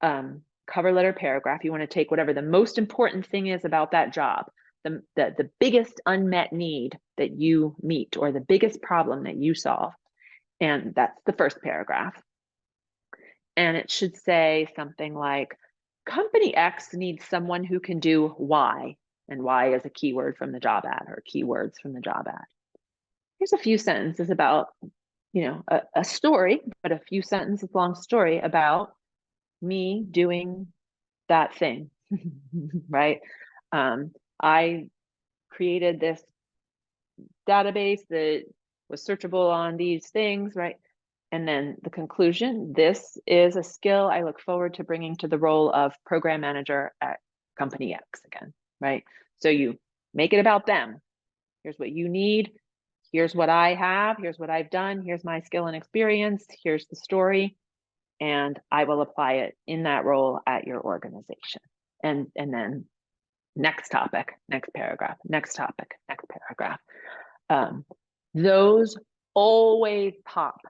cover letter paragraph, you want to take whatever the most important thing is about that job, the biggest unmet need that you meet or the biggest problem that you solve, and that's the first paragraph. And it should say something like, company X needs someone who can do Y, and Y is a keyword from the job ad or keywords from the job ad. Here's a few sentences about, a story, but a few sentences long story about me doing that thing, right? I created this database that was searchable on these things, right? And then the conclusion, this is a skill I look forward to bringing to the role of program manager at company X again, right? So you make it about them. Here's what you need. Here's what I have. Here's what I've done. Here's my skill and experience. Here's the story. And I will apply it in that role at your organization. And then next topic, next paragraph, next topic, next paragraph. Those always pop.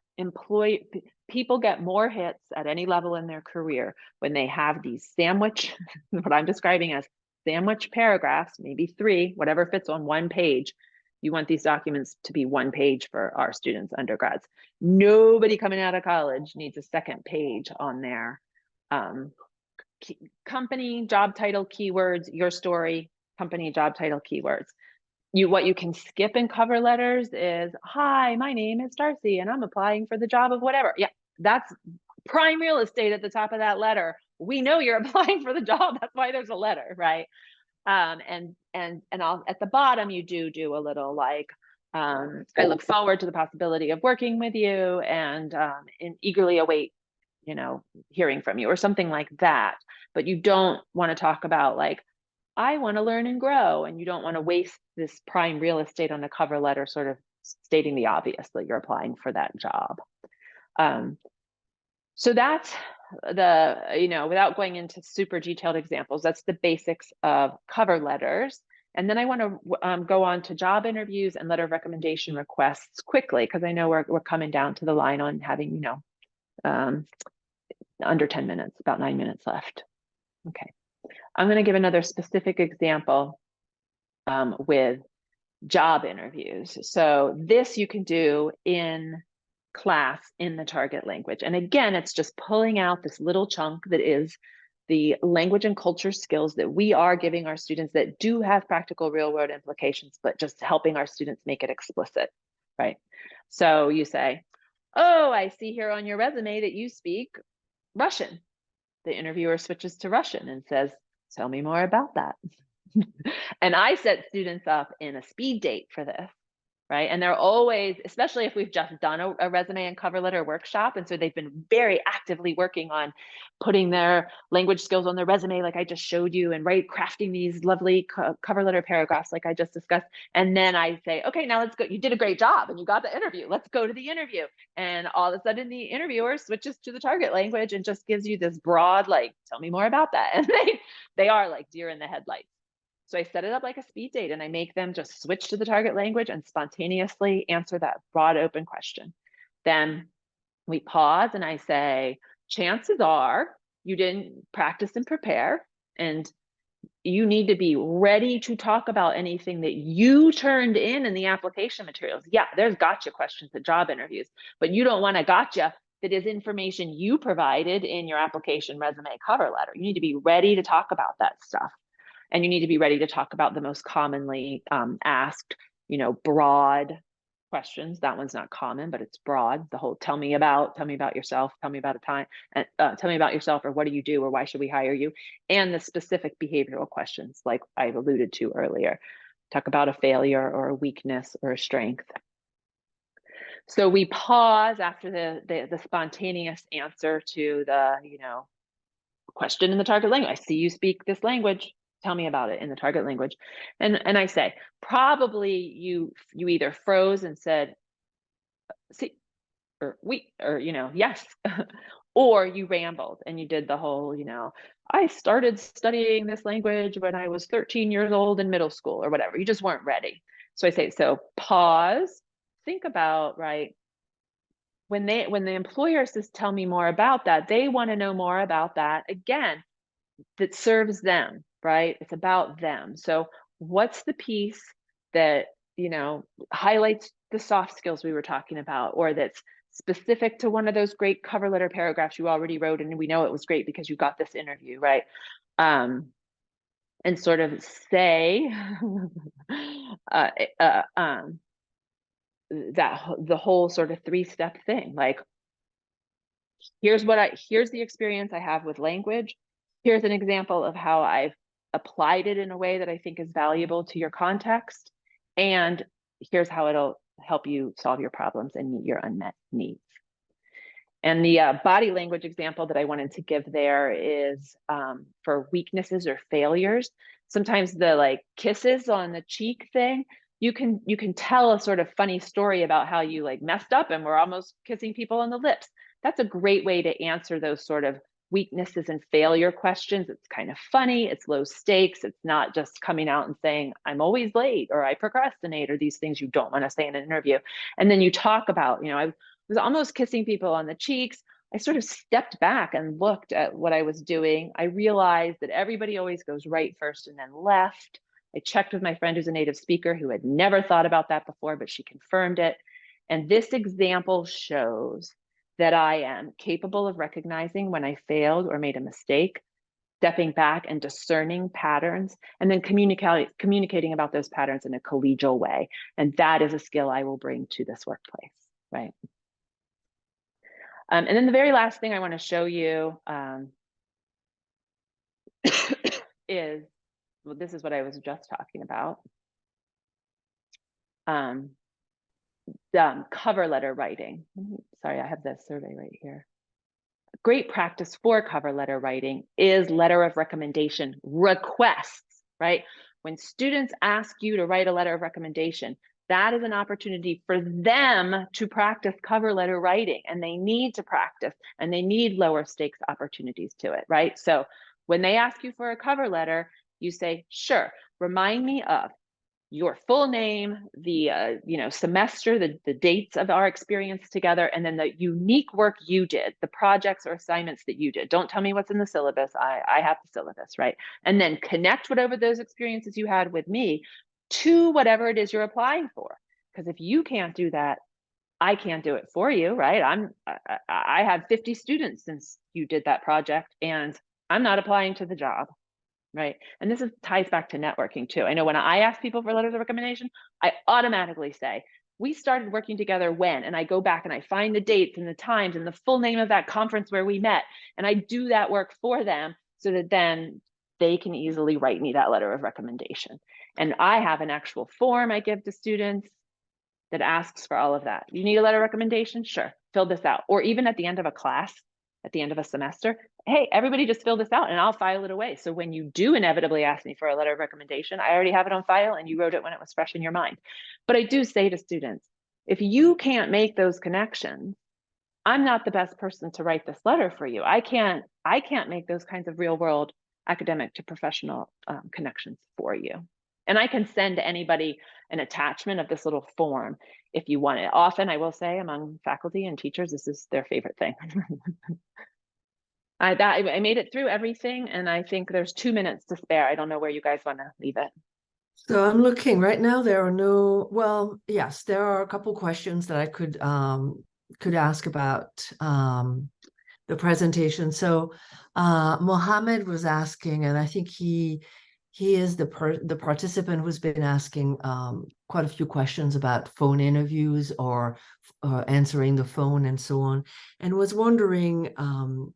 People get more hits at any level in their career when they have these sandwich, what I'm describing as sandwich paragraphs, maybe 3, whatever fits on one page. You want these documents to be one page for our students, undergrads. Nobody coming out of college needs a second page on their company, job title, keywords, your story, company, job title, keywords. What you can skip in cover letters is, hi, my name is Darcy and I'm applying for the job of whatever. Yeah, that's prime real estate at the top of that letter. We know you're applying for the job. That's why there's a letter, right? And I'll, at the bottom, you do a little like, I look forward to the possibility of working with you and eagerly await, hearing from you or something like that. But you don't want to talk about like, I want to learn and grow, and you don't want to waste this prime real estate on the cover letter sort of stating the obvious that you're applying for that job. So that's without going into super detailed examples, that's the basics of cover letters. And then I want to go on to job interviews and letter of recommendation requests quickly, because I know we're coming down to the line on having, under 10 minutes, about 9 minutes left. Okay. I'm going to give another specific example with job interviews. So this you can do in class in the target language. And again, it's just pulling out this little chunk that is the language and culture skills that we are giving our students that do have practical real world implications, but just helping our students make it explicit, right? So you say, oh, I see here on your resume that you speak Russian. The interviewer switches to Russian and says, tell me more about that. And I set students up in a speed date for this, right? And they're always, especially if we've just done a resume and cover letter workshop, and so they've been very actively working on putting their language skills on their resume, like I just showed you, and crafting these lovely cover letter paragraphs like I just discussed. And then I say, okay, now let's go. You did a great job and you got the interview. Let's go to the interview. And all of a sudden the interviewer switches to the target language and just gives you this broad, like, tell me more about that. And they are like deer in the headlights. So I set it up like a speed date, and I make them just switch to the target language and spontaneously answer that broad open question. Then we pause and I say, chances are you didn't practice and prepare, and you need to be ready to talk about anything that you turned in the application materials. Yeah, there's gotcha questions at job interviews, but you don't want a gotcha that is information you provided in your application, resume, cover letter. You need to be ready to talk about that stuff. And you need to be ready to talk about the most commonly asked, broad questions. That one's not common, but it's broad. The whole tell me about yourself, tell me about a time, and tell me about yourself, or what do you do, or why should we hire you? And the specific behavioral questions, like I've alluded to earlier. Talk about a failure or a weakness or a strength. So we pause after the spontaneous answer to the, question in the target language. I see you speak this language. Tell me about it in the target language. And I say, probably you either froze and said, see, or we, or, yes, or you rambled and you did the whole, I started studying this language when I was 13 years old in middle school or whatever. You just weren't ready. So I say, so pause, think about, right? When the employer says, tell me more about that, they want to know more about that. Again, that serves them, right? It's about them. So what's the piece that, highlights the soft skills we were talking about, or that's specific to one of those great cover letter paragraphs you already wrote, and we know it was great because you got this interview, right? And sort of say that the whole sort of 3-step thing, like, here's the experience I have with language. Here's an example of how I've applied it in a way that I think is valuable to your context. And here's how it'll help you solve your problems and meet your unmet needs. And the body language example that I wanted to give there is for weaknesses or failures. Sometimes the kisses on the cheek thing, you can tell a sort of funny story about how you messed up and were almost kissing people on the lips. That's a great way to answer those sort of weaknesses and failure questions. It's kind of funny, it's low stakes. It's not just coming out and saying, I'm always late, or I procrastinate, or these things you don't want to say in an interview. And then you talk about, I was almost kissing people on the cheeks. I sort of stepped back and looked at what I was doing. I realized that everybody always goes right first and then left. I checked with my friend who's a native speaker who had never thought about that before, but she confirmed it. And this example shows that I am capable of recognizing when I failed or made a mistake, stepping back and discerning patterns, and then communicating about those patterns in a collegial way. And that is a skill I will bring to this workplace, right? And then the very last thing I want to show you is, well, this is what I was just talking about. cover letter writing. Sorry, I have the survey right here. Great practice for cover letter writing is letter of recommendation requests, right? When students ask you to write a letter of recommendation, that is an opportunity for them to practice cover letter writing, and they need to practice, and they need lower stakes opportunities to it, right? So when they ask you for a cover letter, you say, sure, remind me of your full name, the semester, the dates of our experience together, and then the unique work you did, the projects or assignments that you did. Don't tell me what's in the syllabus. I have the syllabus, right? And then connect whatever those experiences you had with me to whatever it is you're applying for. Because if you can't do that, I can't do it for you, right? I have 50 students since you did that project, and I'm not applying to the job. Right. And this ties back to networking too. I know when I ask people for letters of recommendation, I automatically say, we started working together when, and I go back and I find the dates and the times and the full name of that conference where we met. And I do that work for them so that then they can easily write me that letter of recommendation. And I have an actual form I give to students that asks for all of that. You need a letter of recommendation? Sure, fill this out. Or even at the end of a class, at the end of a semester, hey, everybody just fill this out and I'll file it away. So when you do inevitably ask me for a letter of recommendation, I already have it on file and you wrote it when it was fresh in your mind. But I do say to students, if you can't make those connections, I'm not the best person to write this letter for you. I can't make those kinds of real world academic to professional connections for you. And I can send anybody an attachment of this little form if you want it. Often, I will say, among faculty and teachers, this is their favorite thing. I made it through everything, and I think there's 2 minutes to spare. I don't know where you guys want to leave it. So I'm looking right now. There are no, well, yes, there are a couple questions that I could ask about the presentation. So Mohammed was asking, and I think he is the participant who's been asking quite a few questions about phone interviews or answering the phone and so on, and was wondering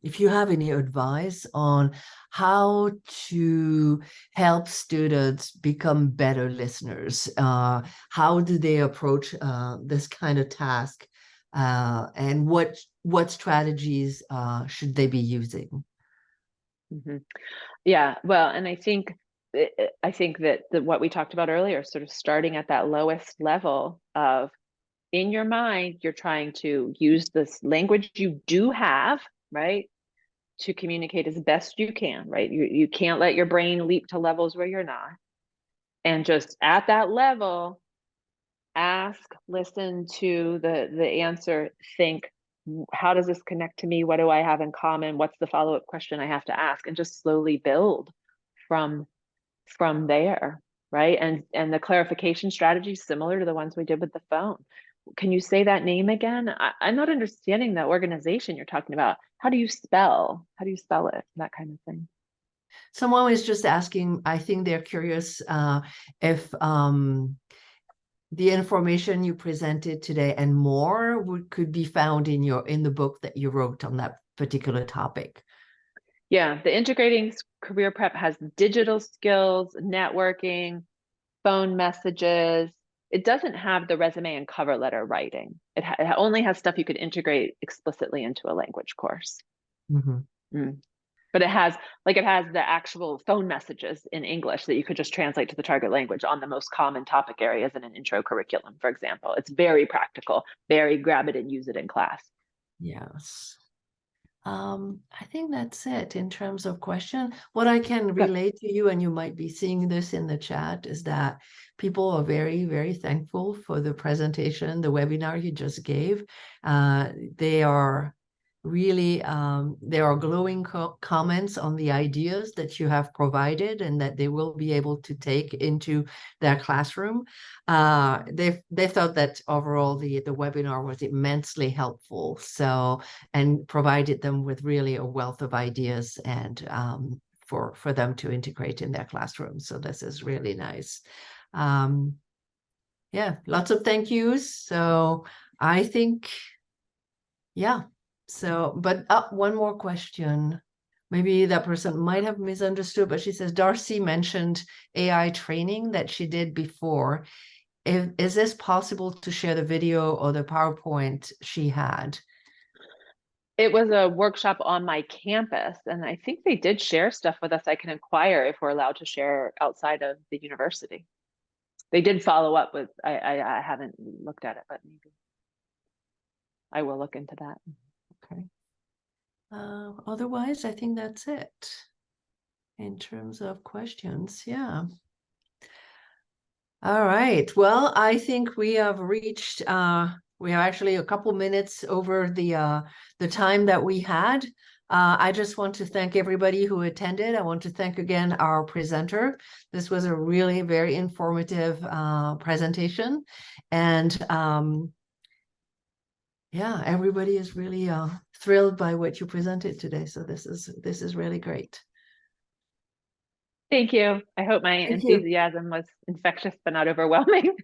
if you have any advice on how to help students become better listeners. How do they approach this kind of task, and what strategies should they be using? Mm-hmm. Yeah, well, and I think that what we talked about earlier, sort of starting at that lowest level of, in your mind, you're trying to use this language you do have, right, to communicate as best you can, right? You can't let your brain leap to levels where you're not. And just at that level, ask, listen to the answer, think, how does this connect to me? What do I have in common? What's the follow-up question I have to ask? And just slowly build from there, right? And the clarification strategy is similar to the ones we did with the phone. Can you say that name again? I'm not understanding the organization you're talking about. How do you spell it? That kind of thing. Someone was just asking, I think they're curious if the information you presented today and more could be found in the book that you wrote on that particular topic. Yeah, the Integrating Career Prep has digital skills, networking, phone messages. It doesn't have the resume and cover letter writing. It only has stuff you could integrate explicitly into a language course. Mm-hmm. But it has the actual phone messages in English that you could just translate to the target language on the most common topic areas in an intro curriculum, for example. It's very practical, very grab it and use it in class. Yes. I think that's it in terms of question. What I can relate to you, and you might be seeing this in the chat, is that people are very, very thankful for the presentation, the webinar you just gave. They are really, there are glowing comments on the ideas that you have provided and that they will be able to take into their classroom. They thought that overall the webinar was immensely helpful, so, and provided them with really a wealth of ideas and for them to integrate in their classroom. So this is really nice. Yeah, lots of thank yous. So I think, yeah. So, but one more question. Maybe that person might have misunderstood, but she says Darcy mentioned AI training that she did before. is this possible to share the video or the PowerPoint she had? It was a workshop on my campus, and I think they did share stuff with us. I can inquire if we're allowed to share outside of the university. They did follow up with, I haven't looked at it, but maybe I will look into that. Okay. Otherwise, I think that's it in terms of questions. Yeah. All right. Well, I think we have reached, we are actually a couple minutes over the time that we had. I just want to thank everybody who attended. I want to thank again our presenter. This was a really very informative presentation. And yeah, everybody is really thrilled by what you presented today. So this is really great. Thank you. I hope my enthusiasm was infectious but not overwhelming.